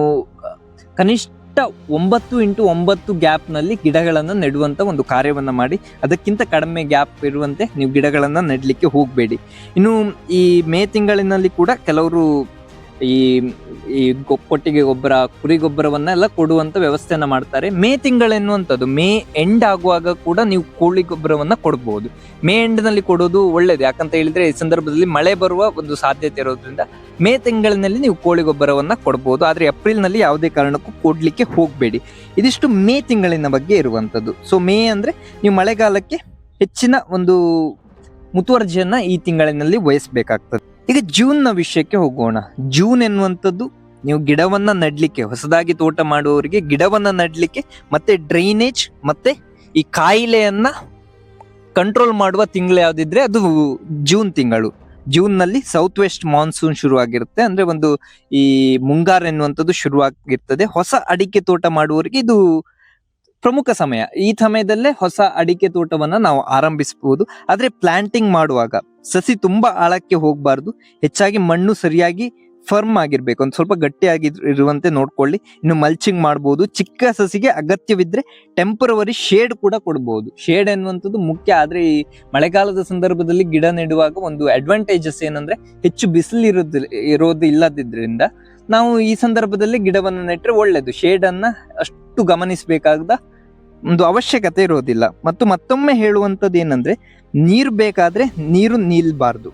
ಕನಿಷ್ಠ 9 × 9 ಗ್ಯಾಪ್ ನಲ್ಲಿ ಗಿಡಗಳನ್ನ ನೆಡುವಂತ ಒಂದು ಕಾರ್ಯವನ್ನ ಮಾಡಿ. ಅದಕ್ಕಿಂತ ಕಡಿಮೆ ಗ್ಯಾಪ್ ಇರುವಂತೆ ನೀವು ಗಿಡಗಳನ್ನ ನೆಡ್ಲಿಕ್ಕೆ ಹೋಗಬೇಡಿ. ಇನ್ನು ಈ ಮೇ ತಿಂಗಳಿನಲ್ಲಿ ಕೂಡ ಕೆಲವರು ಈ ಕೊಟ್ಟಿಗೆ ಗೊಬ್ಬರ, ಕುರಿ ಗೊಬ್ಬರವನ್ನೆಲ್ಲ ಕೊಡುವಂತ ವ್ಯವಸ್ಥೆಯನ್ನ ಮಾಡ್ತಾರೆ. ಮೇ ತಿಂಗಳೆನ್ನುವಂಥದ್ದು ಮೇ ಎಂಡ್ ಆಗುವಾಗ ಕೂಡ ನೀವು ಕೋಳಿ ಗೊಬ್ಬರವನ್ನ ಕೊಡಬಹುದು. ಮೇ ಎಂಡ್ ನಲ್ಲಿ ಕೊಡೋದು ಒಳ್ಳೇದು. ಯಾಕಂತ ಹೇಳಿದ್ರೆ ಈ ಸಂದರ್ಭದಲ್ಲಿ ಮಳೆ ಬರುವ ಒಂದು ಸಾಧ್ಯತೆ ಇರೋದ್ರಿಂದ ಮೇ ತಿಂಗಳಿನಲ್ಲಿ ನೀವು ಕೋಳಿ ಗೊಬ್ಬರವನ್ನ ಕೊಡಬಹುದು. ಆದ್ರೆ ಏಪ್ರಿಲ್ ನಲ್ಲಿ ಯಾವುದೇ ಕಾರಣಕ್ಕೂ ಕೊಡ್ಲಿಕ್ಕೆ ಹೋಗಬೇಡಿ. ಇದಿಷ್ಟು ಮೇ ತಿಂಗಳಿನ ಬಗ್ಗೆ ಇರುವಂತದ್ದು. ಸೊ ಮೇ ಅಂದ್ರೆ ನೀವು ಮಳೆಗಾಲಕ್ಕೆ ಹೆಚ್ಚಿನ ಒಂದು ಮುತುವರ್ಜಿಯನ್ನ ಈ ತಿಂಗಳಿನಲ್ಲಿ ವಹಿಸಬೇಕಾಗ್ತದೆ. ಈಗ ಜೂನ್ ನ ವಿಷಯಕ್ಕೆ ಹೋಗೋಣ. ಜೂನ್ ಎನ್ನುವಂಥದ್ದು ನೀವು ಗಿಡವನ್ನ ನಡ್ಲಿಕ್ಕೆ, ಹೊಸದಾಗಿ ತೋಟ ಮಾಡುವವರಿಗೆ ಗಿಡವನ್ನ ನಡ್ಲಿಕ್ಕೆ ಮತ್ತೆ ಡ್ರೈನೇಜ್ ಮತ್ತೆ ಈ ಕಾಯಿಲೆಯನ್ನ ಕಂಟ್ರೋಲ್ ಮಾಡುವ ತಿಂಗಳು ಯಾವ್ದಿದ್ರೆ ಅದು ಜೂನ್ ತಿಂಗಳು. ಜೂನ್ ನಲ್ಲಿ ಸೌತ್ ವೆಸ್ಟ್ ಮಾನ್ಸೂನ್ ಶುರುವಾಗಿರುತ್ತೆ. ಅಂದ್ರೆ ಒಂದು ಈ ಮುಂಗಾರು ಎನ್ನುವಂಥದ್ದು ಶುರುವಾಗಿರ್ತದೆ. ಹೊಸ ಅಡಿಕೆ ತೋಟ ಮಾಡುವವರಿಗೆ ಇದು ಪ್ರಮುಖ ಸಮಯ. ಈ ಸಮಯದಲ್ಲೇ ಹೊಸ ಅಡಿಕೆ ತೋಟವನ್ನ ನಾವು ಆರಂಭಿಸಬಹುದು. ಆದ್ರೆ ಪ್ಲಾಂಟಿಂಗ್ ಮಾಡುವಾಗ ಸಸಿ ತುಂಬಾ ಆಳಕ್ಕೆ ಹೋಗಬಾರ್ದು. ಹೆಚ್ಚಾಗಿ ಮಣ್ಣು ಸರಿಯಾಗಿ ಫರ್ಮ್ ಆಗಿರ್ಬೇಕು, ಒಂದು ಸ್ವಲ್ಪ ಗಟ್ಟಿಯಾಗಿ ಇರುವಂತೆ ನೋಡ್ಕೊಳ್ಳಿ. ಇನ್ನು ಮಲ್ಚಿಂಗ್ ಮಾಡಬಹುದು. ಚಿಕ್ಕ ಸಸಿಗೆ ಅಗತ್ಯವಿದ್ರೆ ಟೆಂಪರವರಿ ಶೇಡ್ ಕೂಡ ಕೊಡಬಹುದು. ಶೇಡ್ ಎನ್ನುವಂಥದ್ದು ಮುಖ್ಯ. ಆದ್ರೆ ಈ ಮಳೆಗಾಲದ ಸಂದರ್ಭದಲ್ಲಿ ಗಿಡ ನೆಡುವಾಗ ಒಂದು ಅಡ್ವಾಂಟೇಜಸ್ ಏನಂದ್ರೆ ಹೆಚ್ಚು ಬಿಸಿಲು ಇರೋದು ಇಲ್ಲದಿದ್ರಿಂದ ನಾವು ಈ ಸಂದರ್ಭದಲ್ಲಿ ಗಿಡವನ್ನು ನೆಟ್ರೆ ಒಳ್ಳೇದು. ಶೇಡ್ ಅನ್ನ ಅಷ್ಟು ಗಮನಿಸಬೇಕಾದ ಒಂದು ಅವಶ್ಯಕತೆ ಇರೋದಿಲ್ಲ. ಮತ್ತು ಮತ್ತೊಮ್ಮೆ ಹೇಳುವಂಥದ್ದು ಏನಂದ್ರೆ, ನೀರು ಬೇಕಾದ್ರೆ ನೀರು ನಿಲ್ಬಾರ್ದು.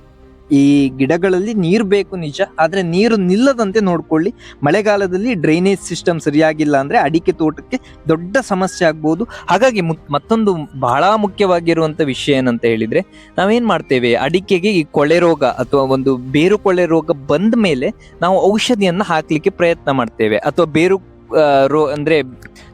ಈ ಗಿಡಗಳಲ್ಲಿ ನೀರು ಬೇಕು ನಿಜ, ಆದ್ರೆ ನೀರು ನಿಲ್ಲದಂತೆ ನೋಡ್ಕೊಳ್ಳಿ. ಮಳೆಗಾಲದಲ್ಲಿ ಡ್ರೈನೇಜ್ ಸಿಸ್ಟಮ್ ಸರಿಯಾಗಿಲ್ಲ ಅಂದ್ರೆ ಅಡಿಕೆ ತೋಟಕ್ಕೆ ದೊಡ್ಡ ಸಮಸ್ಯೆ ಆಗ್ಬಹುದು. ಹಾಗಾಗಿ ಮತ್ತೊಂದು ಬಹಳ ಮುಖ್ಯವಾಗಿರುವಂತ ವಿಷಯ ಏನಂತ ಹೇಳಿದ್ರೆ, ನಾವೇನ್ ಮಾಡ್ತೇವೆ, ಅಡಿಕೆಗೆ ಈ ಕೊಳೆ ರೋಗ ಅಥವಾ ಒಂದು ಬೇರು ಕೊಳೆ ರೋಗ ಬಂದ ಮೇಲೆ ನಾವು ಔಷಧಿಯನ್ನ ಹಾಕ್ಲಿಕ್ಕೆ ಪ್ರಯತ್ನ ಮಾಡ್ತೇವೆ. ಅಥವಾ ಬೇರು ಅಂದ್ರೆ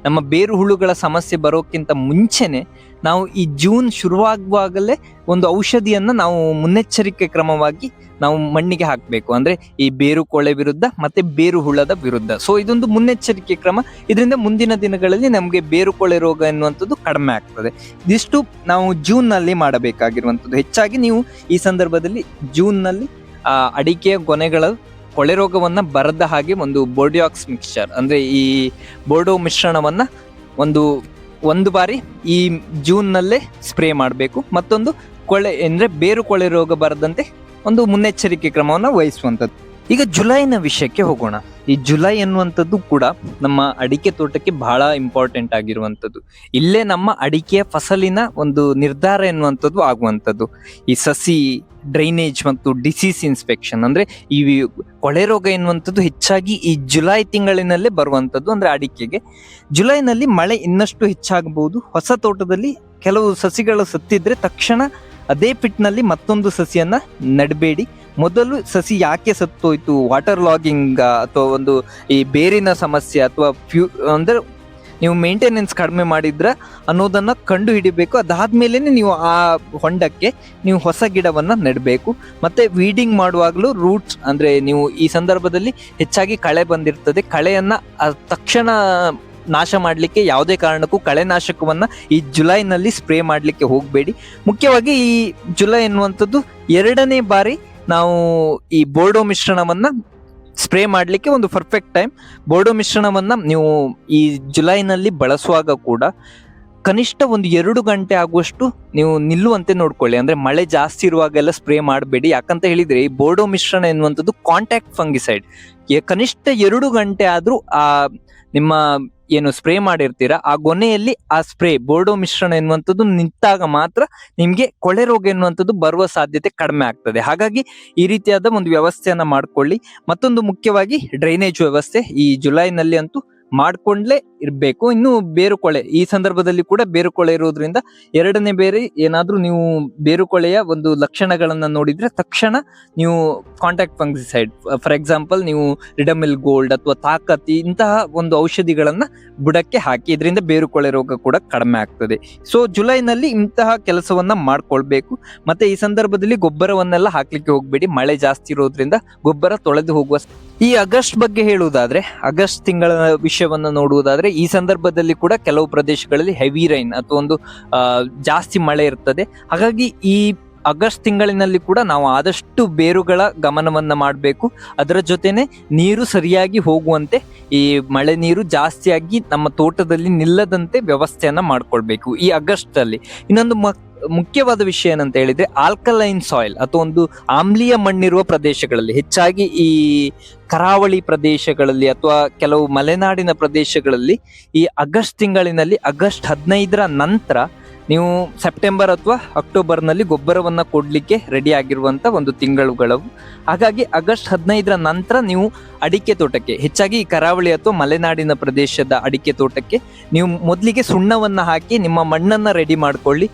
ನಮ್ಮ ಬೇರು ಹುಳುಗಳ ಸಮಸ್ಯೆ ಬರೋಕ್ಕಿಂತ ಮುಂಚೆನೆ ನಾವು ಈ ಜೂನ್ ಶುರುವಾಗುವಾಗಲೇ ಒಂದು ಔಷಧಿಯನ್ನ ನಾವು ಮುನ್ನೆಚ್ಚರಿಕೆ ಕ್ರಮವಾಗಿ ನಾವು ಮಣ್ಣಿಗೆ ಹಾಕಬೇಕು. ಅಂದ್ರೆ ಈ ಬೇರು ಕೊಳೆ ವಿರುದ್ಧ ಮತ್ತೆ ಬೇರು ಹುಳದ ವಿರುದ್ಧ. ಸೊ ಇದೊಂದು ಮುನ್ನೆಚ್ಚರಿಕೆ ಕ್ರಮ. ಇದರಿಂದ ಮುಂದಿನ ದಿನಗಳಲ್ಲಿ ನಮಗೆ ಬೇರು ಕೊಳೆ ರೋಗ ಎನ್ನುವಂಥದ್ದು ಕಡಿಮೆ ಆಗ್ತದೆ. ಇದಿಷ್ಟು ನಾವು ಜೂನ್ ನಲ್ಲಿ ಮಾಡಬೇಕಾಗಿರುವಂಥದ್ದು. ಹೆಚ್ಚಾಗಿ ನೀವು ಈ ಸಂದರ್ಭದಲ್ಲಿ ಜೂನ್ ನಲ್ಲಿ ಅಡಿಕೆಯ ಗೊನೆಗಳ ಕೊಳೆ ರೋಗವನ್ನ ಬರದ ಹಾಗೆ ಒಂದು ಬೋರ್ಡಿಯಾಕ್ಸ್ ಮಿಕ್ಸ್ಚರ್, ಅಂದ್ರೆ ಈ ಬೋರ್ಡೋ ಮಿಶ್ರಣವನ್ನ ಒಂದು ಬಾರಿ ಈ ಜೂನ್ ನಲ್ಲೇ ಸ್ಪ್ರೇ ಮಾಡಬೇಕು. ಮತ್ತೊಂದು ಬೇರು ಕೊಳೆ ರೋಗ ಬರದಂತೆ ಒಂದು ಮುನ್ನೆಚ್ಚರಿಕೆ ಕ್ರಮವನ್ನ ವಹಿಸುವಂಥದ್ದು. ಈಗ ಜುಲೈನ ವಿಷಯಕ್ಕೆ ಹೋಗೋಣ. ಈ ಜುಲೈ ಎನ್ನುವಂಥದ್ದು ಕೂಡ ನಮ್ಮ ಅಡಿಕೆ ತೋಟಕ್ಕೆ ಬಹಳ ಇಂಪಾರ್ಟೆಂಟ್ ಆಗಿರುವಂಥದ್ದು. ಇಲ್ಲೇ ನಮ್ಮ ಅಡಿಕೆಯ ಫಸಲಿನ ಒಂದು ನಿರ್ಧಾರ ಎನ್ನುವಂಥದ್ದು ಆಗುವಂಥದ್ದು. ಈ ಸಸಿ, ಡ್ರೈನೇಜ್ ಮತ್ತು ಡಿಸೀಸ್ ಇನ್ಸ್ಪೆಕ್ಷನ್, ಅಂದ್ರೆ ಈ ಕೊಳೆ ರೋಗ ಎನ್ನುವಂಥದ್ದು ಹೆಚ್ಚಾಗಿ ಈ ಜುಲೈ ತಿಂಗಳಿನಲ್ಲೇ ಬರುವಂಥದ್ದು. ಅಂದ್ರೆ ಅಡಿಕೆಗೆ ಜುಲೈನಲ್ಲಿ ಮಳೆ ಇನ್ನಷ್ಟು ಹೆಚ್ಚಾಗಬಹುದು. ಹೊಸ ತೋಟದಲ್ಲಿ ಕೆಲವು ಸಸಿಗಳು ಸತ್ತಿದ್ರೆ ತಕ್ಷಣ ಅದೇ ಪಿಟ್ನಲ್ಲಿ ಮತ್ತೊಂದು ಸಸಿಯನ್ನ ನೆಡಬೇಡಿ. ಮೊದಲು ಸಸಿ ಯಾಕೆ ಸತ್ತೋಯ್ತು, ವಾಟರ್ ಲಾಗಿಂಗ್ ಅಥವಾ ಒಂದು ಈ ಬೇರಿನ ಸಮಸ್ಯೆ ಅಥವಾ ಅಂದ್ರೆ ನೀವು ಮೇಂಟೆನೆನ್ಸ್ ಕಡಿಮೆ ಮಾಡಿದ್ರ ಅನ್ನೋದನ್ನ ಕಂಡು ಹಿಡಿಬೇಕು. ಅದಾದ್ಮೇಲೆ ನೀವು ಆ ಹೊಂಡಕ್ಕೆ ನೀವು ಹೊಸ ಗಿಡವನ್ನ ನೆಡಬೇಕು. ಮತ್ತೆ ವೀಡಿಂಗ್ ಮಾಡುವಾಗಲೂ ರೂಟ್ಸ್, ಅಂದ್ರೆ ನೀವು ಈ ಸಂದರ್ಭದಲ್ಲಿ ಹೆಚ್ಚಾಗಿ ಕಳೆ ಬಂದಿರ್ತದೆ, ಕಳೆಯನ್ನ ತಕ್ಷಣ ನಾಶ ಮಾಡಲಿಕ್ಕೆ ಯಾವುದೇ ಕಾರಣಕ್ಕೂ ಕಳೆನಾಶಕವನ್ನ ಈ ಜುಲೈನಲ್ಲಿ ಸ್ಪ್ರೇ ಮಾಡಲಿಕ್ಕೆ ಹೋಗಬೇಡಿ. ಮುಖ್ಯವಾಗಿ ಈ ಜುಲೈ ಎನ್ನುವಂಥದ್ದು 2ನೇ ಬಾರಿ ನಾವು ಈ ಬೋರ್ಡೋ ಮಿಶ್ರಣವನ್ನ ಸ್ಪ್ರೇ ಮಾಡಲಿಕ್ಕೆ ಒಂದು ಪರ್ಫೆಕ್ಟ್ ಟೈಮ್. ಬೋರ್ಡೋ ಮಿಶ್ರಣವನ್ನ ನೀವು ಈ ಜುಲೈನಲ್ಲಿ ಬಳಸುವಾಗ ಕೂಡ ಕನಿಷ್ಠ ಒಂದು 2 ಗಂಟೆ ಆಗುವಷ್ಟು ನೀವು ನಿಲ್ಲುವಂತೆ ನೋಡ್ಕೊಳ್ಳಿ. ಅಂದ್ರೆ ಮಳೆ ಜಾಸ್ತಿ ಇರುವಾಗೆಲ್ಲ ಸ್ಪ್ರೇ ಮಾಡಬೇಡಿ. ಯಾಕಂತ ಹೇಳಿದ್ರೆ ಈ ಬೋರ್ಡೋ ಮಿಶ್ರಣ ಎನ್ನುವಂಥದ್ದು ಕಾಂಟ್ಯಾಕ್ಟ್ ಫಂಗಿಸೈಡ್. ಕನಿಷ್ಠ 2 ಗಂಟೆ ಆದ್ರೂ ಆ ನಿಮ್ಮ ಏನು ಸ್ಪ್ರೇ ಮಾಡಿರ್ತೀರಾ ಆ ಗೊನೆಯಲ್ಲಿ ಆ ಸ್ಪ್ರೇ ಬೋರ್ಡೋ ಮಿಶ್ರಣ ಎನ್ನುವಂಥದ್ದು ನಿಂತಾಗ ಮಾತ್ರ ನಿಮ್ಗೆ ಕೊಳೆ ರೋಗ ಎನ್ನುವಂಥದ್ದು ಬರುವ ಸಾಧ್ಯತೆ ಕಡಿಮೆ ಆಗ್ತದೆ. ಹಾಗಾಗಿ ಈ ರೀತಿಯಾದ ಒಂದು ವ್ಯವಸ್ಥೆಯನ್ನ ಮಾಡ್ಕೊಳ್ಳಿ. ಮತ್ತೊಂದು ಮುಖ್ಯವಾಗಿ ಡ್ರೈನೇಜ್ ವ್ಯವಸ್ಥೆ ಈ ಜುಲೈನಲ್ಲಿ ಅಂತೂ ಮಾಡ್ಕೊಂಡ್ಲೇ ಇರ್ಬೇಕು. ಇನ್ನು ಬೇರುಕೊಳೆ ಈ ಸಂದರ್ಭದಲ್ಲಿ ಕೂಡ ಬೇರುಕೊಳೆ ಇರೋದ್ರಿಂದ 2ನೇ ಬೇರೆ ಏನಾದ್ರೂ ನೀವು ಬೇರುಕೊಳೆಯ ಒಂದು ಲಕ್ಷಣಗಳನ್ನ ನೋಡಿದ್ರೆ ತಕ್ಷಣ ನೀವು ಕಾಂಟ್ಯಾಕ್ಟ್ ಫಂಗಿಸೈಡ್, ಫಾರ್ ಎಕ್ಸಾಂಪಲ್ ನೀವು ರಿಡಮಿಲ್ ಗೋಲ್ಡ್ ಅಥವಾ ತಾಕತಿ ಇಂತಹ ಒಂದು ಔಷಧಿಗಳನ್ನ ಬುಡಕ್ಕೆ ಹಾಕಿ. ಇದರಿಂದ ಬೇರುಕೊಳೆ ರೋಗ ಕೂಡ ಕಡಿಮೆ ಆಗ್ತದೆ. ಸೊ ಜುಲೈನಲ್ಲಿ ಇಂತಹ ಕೆಲಸವನ್ನ ಮಾಡ್ಕೊಳ್ಬೇಕು. ಮತ್ತೆ ಈ ಸಂದರ್ಭದಲ್ಲಿ ಗೊಬ್ಬರವನ್ನೆಲ್ಲ ಹಾಕ್ಲಿಕ್ಕೆ ಹೋಗ್ಬೇಡಿ, ಮಳೆ ಜಾಸ್ತಿ ಇರೋದ್ರಿಂದ ಗೊಬ್ಬರ ತೊಳೆದು ಹೋಗುವ. ಈ ಆಗಸ್ಟ್ ಬಗ್ಗೆ ಹೇಳುವುದಾದ್ರೆ, ಆಗಸ್ಟ್ ತಿಂಗಳ ವಿಷಯವನ್ನ ನೋಡುವುದಾದ್ರೆ, ಈ ಸಂದರ್ಭದಲ್ಲಿ ಕೂಡ ಕೆಲವು ಪ್ರದೇಶಗಳಲ್ಲಿ ಹೆವಿ ರೈನ್ ಅಥವಾ ಒಂದು ಜಾಸ್ತಿ ಮಳೆ ಇರ್ತದೆ. ಹಾಗಾಗಿ ಈ ಆಗಸ್ಟ್ ತಿಂಗಳಿನಲ್ಲಿ ಕೂಡ ನಾವು ಆದಷ್ಟು ಬೇರುಗಳ ಗಮನವನ್ನ ಮಾಡಬೇಕು. ಅದರ ಜೊತೆನೆ ನೀರು ಸರಿಯಾಗಿ ಹೋಗುವಂತೆ, ಈ ಮಳೆ ನೀರು ಜಾಸ್ತಿಯಾಗಿ ನಮ್ಮ ತೋಟದಲ್ಲಿ ನಿಲ್ಲದಂತೆ ವ್ಯವಸ್ಥೆಯನ್ನ ಮಾಡ್ಕೊಳ್ಬೇಕು ಈ ಆಗಸ್ಟ್ ಅಲ್ಲಿ. ಇನ್ನೊಂದು ಮುಖ್ಯವಾದ ವಿಷಯ ಏನಂತ ಹೇಳಿದ್ರೆ, ಆಲ್ಕಲೈನ್ ಸಾಯಿಲ್ ಅಥವಾ ಒಂದು ಆಮ್ಲೀಯ ಮಣ್ಣಿರುವ ಪ್ರದೇಶಗಳಲ್ಲಿ, ಹೆಚ್ಚಾಗಿ ಈ ಕರಾವಳಿ ಪ್ರದೇಶಗಳಲ್ಲಿ ಅಥವಾ ಕೆಲವು ಮಲೆನಾಡಿನ ಪ್ರದೇಶಗಳಲ್ಲಿ ಈ ಆಗಸ್ಟ್ ತಿಂಗಳಿನಲ್ಲಿ ಆಗಸ್ಟ್ 15ರ ನಂತರ ನೀವು ಸೆಪ್ಟೆಂಬರ್ ಅಥವಾ ಅಕ್ಟೋಬರ್ನಲ್ಲಿ ಗೊಬ್ಬರವನ್ನ ಕೊಡ್ಲಿಕ್ಕೆ ರೆಡಿ ಆಗಿರುವಂತ ಒಂದು ತಿಂಗಳುಗಳು. ಹಾಗಾಗಿ ಆಗಸ್ಟ್ 15ರ ನಂತರ ನೀವು ಅಡಿಕೆ ತೋಟಕ್ಕೆ, ಹೆಚ್ಚಾಗಿ ಈ ಕರಾವಳಿ ಅಥವಾ ಮಲೆನಾಡಿನ ಪ್ರದೇಶದ ಅಡಿಕೆ ತೋಟಕ್ಕೆ ನೀವು ಮೊದಲಿಗೆ ಸುಣ್ಣವನ್ನ ಹಾಕಿ ನಿಮ್ಮ ಮಣ್ಣನ್ನ ರೆಡಿ ಮಾಡ್ಕೊಳ್ಳಿ.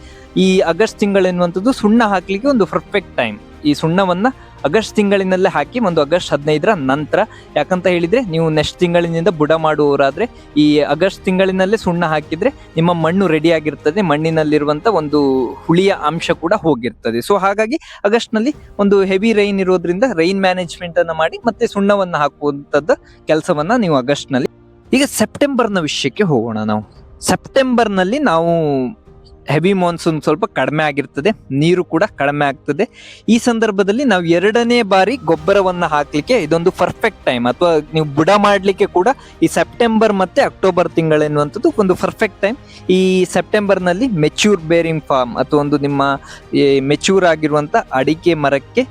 ಈ ಆಗಸ್ಟ್ ತಿಂಗಳೆನ್ನುವಂಥದ್ದು ಸುಣ್ಣ ಹಾಕ್ಲಿಕ್ಕೆ ಒಂದು ಪರ್ಫೆಕ್ಟ್ ಟೈಮ್. ಈ ಸುಣ್ಣವನ್ನ ಆಗಸ್ಟ್ ತಿಂಗಳಿನಲ್ಲೇ ಹಾಕಿ ಒಂದು ಆಗಸ್ಟ್ 15ರ ನಂತರ. ಯಾಕಂತ ಹೇಳಿದ್ರೆ ನೀವು ನೆಕ್ಸ್ಟ್ ತಿಂಗಳಿನಿಂದ ಬುಡ ಮಾಡುವವರಾದ್ರೆ ಈ ಆಗಸ್ಟ್ ತಿಂಗಳಿನಲ್ಲೇ ಸುಣ್ಣ ಹಾಕಿದ್ರೆ ನಿಮ್ಮ ಮಣ್ಣು ರೆಡಿ ಆಗಿರ್ತದೆ, ಮಣ್ಣಿನಲ್ಲಿರುವಂತ ಒಂದು ಹುಳಿಯ ಅಂಶ ಕೂಡ ಹೋಗಿರ್ತದೆ. ಸೊ ಹಾಗಾಗಿ ಆಗಸ್ಟ್ ನಲ್ಲಿ ಒಂದು ಹೆವಿ ರೈನ್ ಇರೋದ್ರಿಂದ ರೈನ್ ಮ್ಯಾನೇಜ್ಮೆಂಟ್ ಅನ್ನ ಮಾಡಿ ಮತ್ತೆ ಸುಣ್ಣವನ್ನ ಹಾಕುವಂತದ್ದ ಕೆಲಸವನ್ನ ನೀವು ಆಗಸ್ಟ್ ನಲ್ಲಿ. ಈಗ ಸೆಪ್ಟೆಂಬರ್ನ ವಿಷಯಕ್ಕೆ ಹೋಗೋಣ. ನಾವು ಸೆಪ್ಟೆಂಬರ್ನಲ್ಲಿ ನಾವು ಹೆವಿ ಮಾನ್ಸೂನ್ ಸ್ವಲ್ಪ ಕಡಿಮೆ ಆಗಿರ್ತದೆ, ನೀರು ಕೂಡ ಕಡಿಮೆ ಆಗ್ತದೆ. ಈ ಸಂದರ್ಭದಲ್ಲಿ ನಾವು 2ನೇ ಬಾರಿ ಗೊಬ್ಬರವನ್ನ ಹಾಕ್ಲಿಕ್ಕೆ ಇದೊಂದು ಪರ್ಫೆಕ್ಟ್ ಟೈಮ್. ಅಥವಾ ನೀವು ಬುಡ ಮಾಡ್ಲಿಕ್ಕೆ ಕೂಡ ಈ ಸೆಪ್ಟೆಂಬರ್ ಮತ್ತೆ ಅಕ್ಟೋಬರ್ ತಿಂಗಳೆನ್ನುವಂಥದ್ದು ಒಂದು ಪರ್ಫೆಕ್ಟ್ ಟೈಮ್. ಈ ಸೆಪ್ಟೆಂಬರ್ ನಲ್ಲಿ ಮೆಚ್ಯೂರ್ ಬೇರಿಂಗ್ ಫಾರ್ಮ್ ಅಥವಾ ಒಂದು ನಿಮ್ಮ ಮೆಚ್ಯೂರ್ ಆಗಿರುವಂತ ಅಡಿಕೆ ಮರಕ್ಕೆ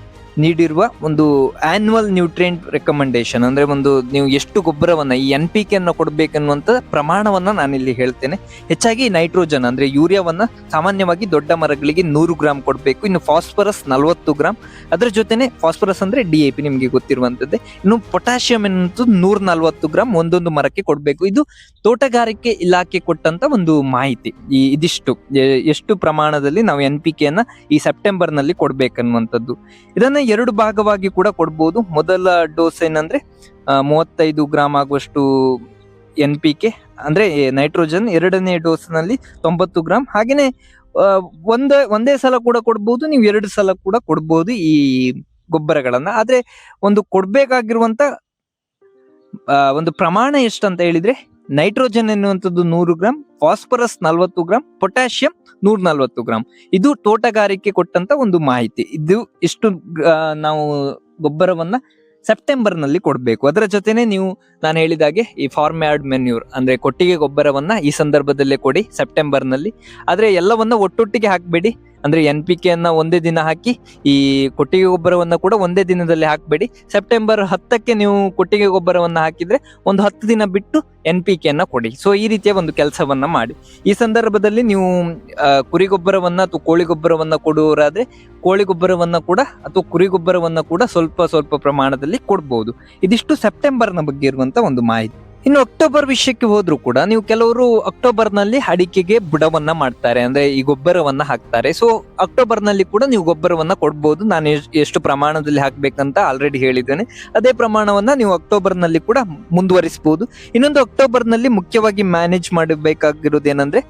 ನೀಡಿರುವ ಒಂದು ಆನ್ಯುವಲ್ ನ್ಯೂಟ್ರಿಯೆಂಟ್ ರೆಕಮೆಂಡೇಶನ್, ಅಂದ್ರೆ ಒಂದು ನೀವು ಎಷ್ಟು ಗೊಬ್ಬರವನ್ನ ಈ NPK ಅನ್ನ ಕೊಡ್ಬೇಕನ್ನುವಂತ ಪ್ರಮಾಣವನ್ನ ನಾನಿಲ್ಲಿ ಹೇಳ್ತೇನೆ. ಹೆಚ್ಚಾಗಿ ನೈಟ್ರೋಜನ್ ಅಂದ್ರೆ ಯೂರಿಯಾವನ್ನ ಸಾಮಾನ್ಯವಾಗಿ ದೊಡ್ಡ ಮರಗಳಿಗೆ 100 ಗ್ರಾಂ ಕೊಡಬೇಕು. ಇನ್ನು ಫಾಸ್ಫರಸ್ 40 ಗ್ರಾಂ. ಅದರ ಜೊತೆನೆ ಫಾಸ್ಫರಸ್ ಅಂದ್ರೆ DAP ನಿಮ್ಗೆ ಗೊತ್ತಿರುವಂತದ್ದೇ. ಇನ್ನು ಪೊಟ್ಯಾಷಿಯಂ ಎನ್ನುವಂಥದ್ದು 140 ಗ್ರಾಂ ಒಂದೊಂದು ಮರಕ್ಕೆ ಕೊಡಬೇಕು. ಇದು ತೋಟಗಾರಿಕೆ ಇಲಾಖೆ ಕೊಟ್ಟಂತ ಒಂದು ಮಾಹಿತಿ. ಇದಿಷ್ಟು ಎಷ್ಟು ಪ್ರಮಾಣದಲ್ಲಿ ನಾವು NPK ಅನ್ನ ಈ ಸೆಪ್ಟೆಂಬರ್ ನಲ್ಲಿ ಕೊಡ್ಬೇಕನ್ನುವಂಥದ್ದು. ಇದನ್ನ 2 ಭಾಗವಾಗಿ ಕೂಡ ಕೊಡ್ಬೋದು. ಮೊದಲ ಡೋಸ್ ಏನಂದ್ರೆ 35 ಗ್ರಾಂ ಆಗುವಷ್ಟು NPK ಅಂದ್ರೆ ನೈಟ್ರೋಜನ್, 2ನೇ ಡೋಸ್ ನಲ್ಲಿ 90 ಗ್ರಾಂ. ಹಾಗೇನೆ ಒಂದೇ ಸಲ ಕೂಡ ಕೊಡ್ಬೋದು, ನೀವು 2 ಸಲ ಕೂಡ ಕೊಡ್ಬೋದು ಈ ಗೊಬ್ಬರಗಳನ್ನ. ಆದ್ರೆ ಒಂದು ಕೊಡ್ಬೇಕಾಗಿರುವಂತ ಒಂದು ಪ್ರಮಾಣ ಎಷ್ಟಂತ ಹೇಳಿದ್ರೆ, ನೈಟ್ರೋಜನ್ ಎನ್ನುವಂಥದ್ದು 100 gram, phosphorus 40 gram, potassium 140 gram. ಇದು ತೋಟಗಾರಿಕೆ ಕೊಟ್ಟಂತ ಒಂದು ಮಾಹಿತಿ. ಇದು ಇಷ್ಟು ನಾವು ಗೊಬ್ಬರವನ್ನ ಸೆಪ್ಟೆಂಬರ್ ನಲ್ಲಿ ಕೊಡ್ಬೇಕು. ಅದರ ಜೊತೆನೆ ನೀವು ನಾನು ಹೇಳಿದಾಗೆ ಈ ಫಾರ್ಮ್ ಯಾರ್ಡ್ ಮೆನ್ಯೂರ್ ಅಂದ್ರೆ ಕೊಟ್ಟಿಗೆ ಗೊಬ್ಬರವನ್ನ ಈ ಸಂದರ್ಭದಲ್ಲೇ ಕೊಡಿ ಸೆಪ್ಟೆಂಬರ್ ನಲ್ಲಿ. ಆದ್ರೆ ಎಲ್ಲವನ್ನ ಒಟ್ಟೊಟ್ಟಿಗೆ ಹಾಕ್ಬೇಡಿ. ಅಂದ್ರೆ NPK ಅನ್ನ ಒಂದೇ ದಿನ ಹಾಕಿ ಈ ಕೊಟ್ಟಿಗೆ ಗೊಬ್ಬರವನ್ನ ಕೂಡ ಒಂದೇ ದಿನದಲ್ಲಿ ಹಾಕ್ಬೇಡಿ. ಸೆಪ್ಟೆಂಬರ್ 10ಕ್ಕೆ ನೀವು ಕೊಟ್ಟಿಗೆ ಗೊಬ್ಬರವನ್ನ ಹಾಕಿದ್ರೆ ಒಂದು 10 ದಿನ ಬಿಟ್ಟು NPK ಅನ್ನ ಕೊಡಿ. ಸೊ ಈ ರೀತಿಯ ಒಂದು ಕೆಲಸವನ್ನ ಮಾಡಿ. ಈ ಸಂದರ್ಭದಲ್ಲಿ ನೀವು ಕುರಿ ಗೊಬ್ಬರವನ್ನ ಅಥವಾ ಕೋಳಿ ಗೊಬ್ಬರವನ್ನ ಕೊಡುವರಾದ್ರೆ ಕೋಳಿ ಗೊಬ್ಬರವನ್ನ ಕೂಡ ಅಥವಾ ಕುರಿ ಗೊಬ್ಬರವನ್ನ ಕೂಡ ಸ್ವಲ್ಪ ಪ್ರಮಾಣದಲ್ಲಿ ಕೊಡ್ಬೋದು. ಇದಿಷ್ಟು ಸೆಪ್ಟೆಂಬರ್ನ ಬಗ್ಗೆ ಇರುವಂತ ಒಂದು ಮಾಹಿತಿ. ಇನ್ನು ಅಕ್ಟೋಬರ್ ವಿಷಯಕ್ಕೆ ಹೋದ್ರು ಕೂಡ ನೀವು ಕೆಲವರು ಅಕ್ಟೋಬರ್ ನಲ್ಲಿ ಅಡಿಕೆಗೆ ಬುಡವನ್ನ ಮಾಡ್ತಾರೆ, ಅಂದ್ರೆ ಈ ಗೊಬ್ಬರವನ್ನ ಹಾಕ್ತಾರೆ. ಸೊ ಅಕ್ಟೋಬರ್ ನಲ್ಲಿ ಕೂಡ ನೀವು ಗೊಬ್ಬರವನ್ನ ಕೊಡ್ಬೋದು. ನಾನು ಎಷ್ಟು ಪ್ರಮಾಣದಲ್ಲಿ ಹಾಕ್ಬೇಕಂತ ಆಲ್ರೆಡಿ ಹೇಳಿದ್ದೇನೆ. ಅದೇ ಪ್ರಮಾಣವನ್ನ ನೀವು ಅಕ್ಟೋಬರ್ ನಲ್ಲಿ ಕೂಡ ಮುಂದುವರಿಸಬಹುದು. ಇನ್ನೊಂದು ಅಕ್ಟೋಬರ್ ನಲ್ಲಿ ಮುಖ್ಯವಾಗಿ ಮ್ಯಾನೇಜ್ ಮಾಡಬೇಕಾಗಿರೋದು ಏನಂದ್ರೆ,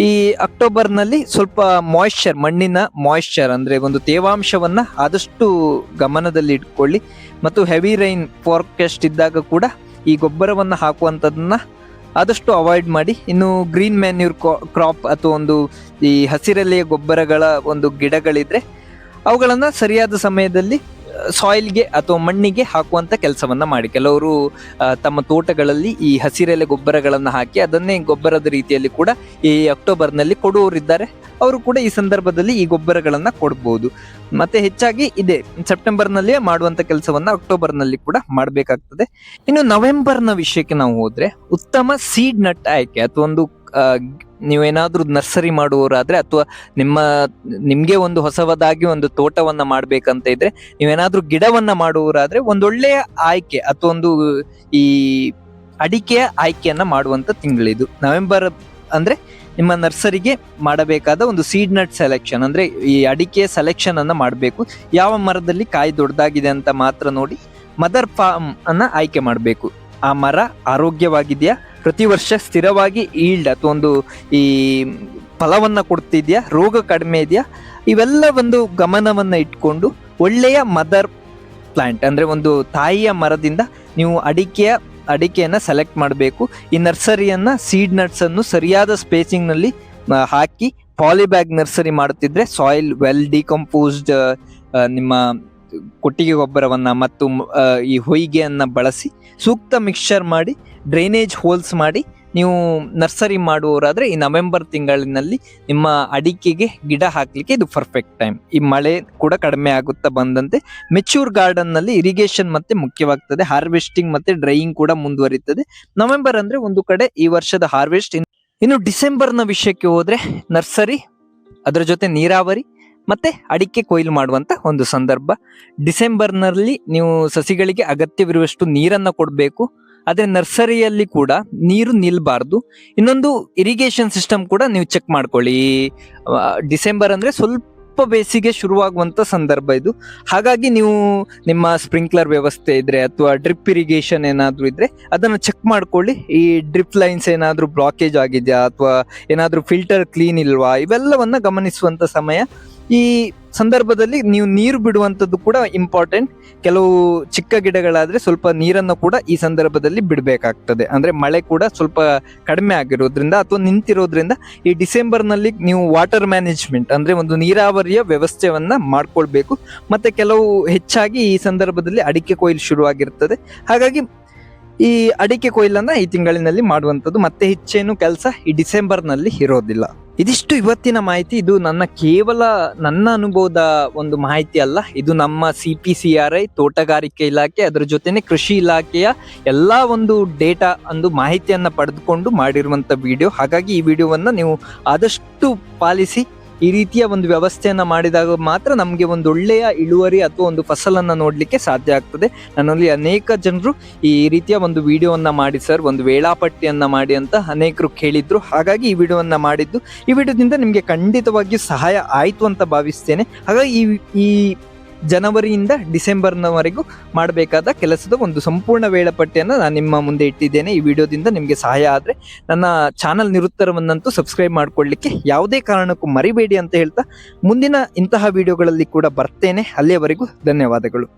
ಈ ಅಕ್ಟೋಬರ್ ನಲ್ಲಿ ಸ್ವಲ್ಪ ಮಾಯಿಶ್ಚರ್, ಮಣ್ಣಿನ ಮಾಯಿಶ್ಚರ್ ಅಂದ್ರೆ ಒಂದು ತೇವಾಂಶವನ್ನ ಆದಷ್ಟು ಗಮನದಲ್ಲಿ ಇಟ್ಕೊಳ್ಳಿ. ಮತ್ತು ಹೆವಿ ರೈನ್ ಫಾರ್ಕಾಸ್ಟ್ ಇದ್ದಾಗ ಕೂಡ ಈ ಗೊಬ್ಬರವನ್ನ ಹಾಕುವಂತದನ್ನ ಆದಷ್ಟು ಅವಾಯ್ಡ್ ಮಾಡಿ. ಇನ್ನು ಗ್ರೀನ್ ಮ್ಯಾನ್ಯೂರ್ ಕ್ರಾಪ್ ಅಥವಾ ಒಂದು ಈ ಹಸಿರೆಲೆಯ ಗೊಬ್ಬರಗಳ ಒಂದು ಗಿಡಗಳಿದ್ರೆ ಅವುಗಳನ್ನ ಸರಿಯಾದ ಸಮಯದಲ್ಲಿ ಸಾಯಿಲ್ಗೆ ಅಥವಾ ಮಣ್ಣಿಗೆ ಹಾಕುವಂತ ಕೆಲಸವನ್ನ ಮಾಡಿ. ಕೆಲವರು ತಮ್ಮ ತೋಟಗಳಲ್ಲಿ ಈ ಹಸಿರೆಲೆ ಗೊಬ್ಬರಗಳನ್ನ ಹಾಕಿ ಅದನ್ನೇ ಗೊಬ್ಬರದ ರೀತಿಯಲ್ಲಿ ಕೂಡ ಈ ಅಕ್ಟೋಬರ್ನಲ್ಲಿ ಕೊಡುವವರಿದ್ದಾರೆ. ಅವರು ಕೂಡ ಈ ಸಂದರ್ಭದಲ್ಲಿ ಈ ಗೊಬ್ಬರಗಳನ್ನ ಕೊಡಬಹುದು. ಮತ್ತೆ ಹೆಚ್ಚಾಗಿ ಇದೆ ಸೆಪ್ಟೆಂಬರ್ನಲ್ಲಿಯೇ ಮಾಡುವಂತ ಕೆಲಸವನ್ನ ಅಕ್ಟೋಬರ್ನಲ್ಲಿ ಕೂಡ ಮಾಡಬೇಕಾಗ್ತದೆ. ಇನ್ನು ನವೆಂಬರ್ನ ವಿಷಯಕ್ಕೆ ನಾವು ಹೋದ್ರೆ ಉತ್ತಮ ಸೀಡ್ ನಟ್ ಆಯ್ಕೆ ಅಥವಾ ಒಂದು ನೀವೇನಾದ್ರೂ ನರ್ಸರಿ ಮಾಡುವವರಾದ್ರೆ ಅಥವಾ ನಿಮ್ಗೆ ಒಂದು ಹೊಸದಾಗಿ ಒಂದು ತೋಟವನ್ನ ಮಾಡ್ಬೇಕಂತ ಇದ್ರೆ, ನೀವೇನಾದ್ರೂ ಗಿಡವನ್ನ ಮಾಡುವವರಾದ್ರೆ ಒಂದೊಳ್ಳೆಯ ಆಯ್ಕೆ ಅಥವಾ ಒಂದು ಈ ಅಡಿಕೆಯ ಆಯ್ಕೆಯನ್ನ ಮಾಡುವಂತ ತಿಂಗಳಿದು ನವೆಂಬರ್. ಅಂದ್ರೆ ನಿಮ್ಮ ನರ್ಸರಿಗೆ ಮಾಡಬೇಕಾದ ಒಂದು ಸೀಡ್ ನಟ್ ಸೆಲೆಕ್ಷನ್, ಅಂದ್ರೆ ಈ ಅಡಿಕೆಯ ಸೆಲೆಕ್ಷನ್ ಅನ್ನ ಮಾಡಬೇಕು. ಯಾವ ಮರದಲ್ಲಿ ಕಾಯಿ ದೊಡ್ಡದಾಗಿದೆ ಅಂತ ಮಾತ್ರ ನೋಡಿ ಮದರ್ ಫಾರ್ಮ್ ಅನ್ನ ಆಯ್ಕೆ ಮಾಡಬೇಕು. ಆ ಮರ ಆರೋಗ್ಯವಾಗಿದೆಯಾ, ಪ್ರತಿ ವರ್ಷ ಸ್ಥಿರವಾಗಿ ಈಲ್ಡ್ ಅಥವಾ ಒಂದು ಈ ಫಲವನ್ನ ಕೊಡ್ತಿದ್ಯಾ, ರೋಗ ಕಡಿಮೆ ಇದೆಯಾ, ಇವೆಲ್ಲ ಒಂದು ಗಮನವನ್ನ ಇಟ್ಕೊಂಡು ಒಳ್ಳೆಯ ಮದರ್ ಪ್ಲಾಂಟ್ ಅಂದ್ರೆ ಒಂದು ತಾಯಿಯ ಮರದಿಂದ ನೀವು ಅಡಿಕೆಯನ್ನ ಸೆಲೆಕ್ಟ್ ಮಾಡಬೇಕು. ಈ ನರ್ಸರಿಯನ್ನ ಸೀಡ್ ನಟ್ಸ್ ಅನ್ನು ಸರಿಯಾದ ಸ್ಪೇಸಿಂಗ್ ನಲ್ಲಿ ಹಾಕಿ ಪಾಲಿಬ್ಯಾಗ್ ನರ್ಸರಿ ಮಾಡುತ್ತಿದ್ರೆ ಸಾಯಿಲ್ ವೆಲ್ ಡಿಕಂಪೋಸ್ಡ್ ನಿಮ್ಮ ಕೊಟ್ಟಿಗೆ ಗೊಬ್ಬರವನ್ನ ಮತ್ತು ಈ ಹೊಯ್ಗೆಯನ್ನ ಬಳಸಿ ಸೂಕ್ತ ಮಿಕ್ಸ್ಚರ್ ಮಾಡಿ ಡ್ರೈನೇಜ್ ಹೋಲ್ಸ್ ಮಾಡಿ ನೀವು ನರ್ಸರಿ ಮಾಡುವವರಾದ್ರೆ ಈ ನವೆಂಬರ್ ತಿಂಗಳಿನಲ್ಲಿ ನಿಮ್ಮ ಅಡಿಕೆಗೆ ಗಿಡ ಹಾಕ್ಲಿಕ್ಕೆ ಇದು ಪರ್ಫೆಕ್ಟ್ ಟೈಮ್. ಈ ಮಳೆ ಕೂಡ ಕಡಿಮೆ ಆಗುತ್ತಾ ಬಂದಂತೆ ಮೆಚ್ಯೂರ್ ಗಾರ್ಡನ್ ನಲ್ಲಿ ಇರಿಗೇಷನ್ ಮತ್ತೆ ಮುಖ್ಯವಾಗ್ತದೆ. ಹಾರ್ವೆಸ್ಟಿಂಗ್ ಮತ್ತೆ ಡ್ರೈಯಿಂಗ್ ಕೂಡ ಮುಂದುವರಿತದೆ. ನವೆಂಬರ್ ಅಂದ್ರೆ ಒಂದು ಕಡೆ ಈ ವರ್ಷದ ಹಾರ್ವೆಸ್ಟ್. ಇನ್ನು ಡಿಸೆಂಬರ್ನ ವಿಷಯಕ್ಕೆ ಹೋದ್ರೆ ನರ್ಸರಿ, ಅದರ ಜೊತೆ ನೀರಾವರಿ ಮತ್ತೆ ಅಡಿಕೆ ಕೊಯ್ಲು ಮಾಡುವಂತ ಒಂದು ಸಂದರ್ಭ. ಡಿಸೆಂಬರ್ನಲ್ಲಿ ನೀವು ಸಸಿಗಳಿಗೆ ಅಗತ್ಯವಿರುವಷ್ಟು ನೀರನ್ನ ಕೊಡಬೇಕು. ಆದ್ರೆ ನರ್ಸರಿಯಲ್ಲಿ ಕೂಡ ನೀರು ನಿಲ್ಬಾರ್ದು. ಇನ್ನೊಂದು ಇರಿಗೇಷನ್ ಸಿಸ್ಟಮ್ ಕೂಡ ನೀವು ಚೆಕ್ ಮಾಡ್ಕೊಳ್ಳಿ. ಡಿಸೆಂಬರ್ ಅಂದ್ರೆ ಸ್ವಲ್ಪ ಬೇಸಿಗೆ ಶುರುವಾಗುವಂತ ಸಂದರ್ಭ ಇದು. ಹಾಗಾಗಿ ನೀವು ನಿಮ್ಮ ಸ್ಪ್ರಿಂಕ್ಲರ್ ವ್ಯವಸ್ಥೆ ಇದ್ರೆ ಅಥವಾ ಡ್ರಿಪ್ ಇರಿಗೇಷನ್ ಏನಾದ್ರೂ ಇದ್ರೆ ಅದನ್ನ ಚೆಕ್ ಮಾಡ್ಕೊಳ್ಳಿ. ಈ ಡ್ರಿಪ್ ಲೈನ್ಸ್ ಏನಾದ್ರೂ ಬ್ಲಾಕೇಜ್ ಆಗಿದೆಯಾ ಅಥವಾ ಏನಾದ್ರೂ ಫಿಲ್ಟರ್ ಕ್ಲೀನ್ ಇಲ್ವಾ, ಇವೆಲ್ಲವನ್ನ ಗಮನಿಸುವಂತ ಸಮಯ. ಈ ಸಂದರ್ಭದಲ್ಲಿ ನೀವು ನೀರು ಬಿಡುವಂಥದ್ದು ಕೂಡ ಇಂಪಾರ್ಟೆಂಟ್. ಕೆಲವು ಚಿಕ್ಕ ಗಿಡಗಳಾದ್ರೆ ಸ್ವಲ್ಪ ನೀರನ್ನು ಕೂಡ ಈ ಸಂದರ್ಭದಲ್ಲಿ ಬಿಡಬೇಕಾಗ್ತದೆ. ಅಂದ್ರೆ ಮಳೆ ಕೂಡ ಸ್ವಲ್ಪ ಕಡಿಮೆ ಆಗಿರೋದ್ರಿಂದ ಅಥವಾ ನಿಂತಿರೋದ್ರಿಂದ ಈ ಡಿಸೆಂಬರ್ನಲ್ಲಿ ನೀವು ವಾಟರ್ ಮ್ಯಾನೇಜ್ಮೆಂಟ್ ಅಂದ್ರೆ ಒಂದು ನೀರಾವರಿಯ ವ್ಯವಸ್ಥೆಯನ್ನ ಮಾಡ್ಕೊಳ್ಬೇಕು. ಮತ್ತೆ ಕೆಲವು ಹೆಚ್ಚಾಗಿ ಈ ಸಂದರ್ಭದಲ್ಲಿ ಅಡಿಕೆ ಕೊಯ್ಲು ಶುರುವಾಗಿರ್ತದೆ. ಹಾಗಾಗಿ ಈ ಅಡಿಕೆ ಕೊಯ್ಲನ್ನ ಈ ತಿಂಗಳಿನಲ್ಲಿ ಮಾಡುವಂಥದ್ದು. ಮತ್ತೆ ಹೆಚ್ಚೇನು ಕೆಲಸ ಈ ಡಿಸೆಂಬರ್ನಲ್ಲಿ ಇರೋದಿಲ್ಲ. ಇದಿಷ್ಟು ಇವತ್ತಿನ ಮಾಹಿತಿ. ಇದು ಕೇವಲ ನನ್ನ ಅನುಭವದ ಒಂದು ಮಾಹಿತಿ ಅಲ್ಲ. ಇದು ನಮ್ಮ CPCRI ತೋಟಗಾರಿಕೆ ಇಲಾಖೆ ಅದರ ಜೊತೆನೆ ಕೃಷಿ ಇಲಾಖೆಯ ಎಲ್ಲಾ ಒಂದು ಡೇಟಾ ಒಂದು ಮಾಹಿತಿಯನ್ನ ಪಡೆದುಕೊಂಡು ಮಾಡಿರುವಂತ ವಿಡಿಯೋ. ಹಾಗಾಗಿ ಈ ವಿಡಿಯೋವನ್ನ ನೀವು ಆದಷ್ಟು ಪಾಲಿಸಿ. ಈ ರೀತಿಯ ಒಂದು ವ್ಯವಸ್ಥೆಯನ್ನ ಮಾಡಿದಾಗ ಮಾತ್ರ ನಮಗೆ ಒಂದು ಒಳ್ಳೆಯ ಇಳುವರಿ ಅಥವಾ ಒಂದು ಫಸಲನ್ನ ನೋಡ್ಲಿಕ್ಕೆ ಸಾಧ್ಯ ಆಗ್ತದೆ. ನನ್ನಲ್ಲಿ ಅನೇಕ ಜನರು ಈ ರೀತಿಯ ಒಂದು ವಿಡಿಯೋವನ್ನ ಮಾಡಿ ಸರ್, ಒಂದು ವೇಳಾಪಟ್ಟಿಯನ್ನ ಮಾಡಿ ಅಂತ ಅನೇಕರು ಕೇಳಿದ್ರು. ಹಾಗಾಗಿ ಈ ವಿಡಿಯೋವನ್ನ ಮಾಡಿದ್ದು. ಈ ವಿಡಿಯೋದಿಂದ ನಿಮ್ಗೆ ಖಂಡಿತವಾಗಿಯೂ ಸಹಾಯ ಆಯ್ತು ಅಂತ ಭಾವಿಸ್ತೇನೆ. ಹಾಗಾಗಿ ಈ ಜನವರಿಯಿಂದ ಡಿಸೆಂಬರ್ನವರೆಗೂ ಮಾಡಬೇಕಾದ ಕೆಲಸದ ಒಂದು ಸಂಪೂರ್ಣ ವೇಳಾಪಟ್ಟಿಯನ್ನು ನಾನು ನಿಮ್ಮ ಮುಂದೆ ಇಟ್ಟಿದ್ದೇನೆ. ಈ ವಿಡಿಯೋದಿಂದ ನಿಮಗೆ ಸಹಾಯ ಆದರೆ ನನ್ನ ಚಾನಲ್ ನಿರುತ್ತರವನ್ನಂತೂ ಸಬ್ಸ್ಕ್ರೈಬ್ ಮಾಡ್ಕೊಳ್ಳಿಕ್ಕೆ ಯಾವುದೇ ಕಾರಣಕ್ಕೂ ಮರಿಬೇಡಿ ಅಂತ ಹೇಳ್ತಾ ಮುಂದಿನ ಇಂತಹ ವಿಡಿಯೋಗಳಲ್ಲಿ ಕೂಡ ಬರ್ತೇನೆ. ಅಲ್ಲಿಯವರೆಗೂ ಧನ್ಯವಾದಗಳು.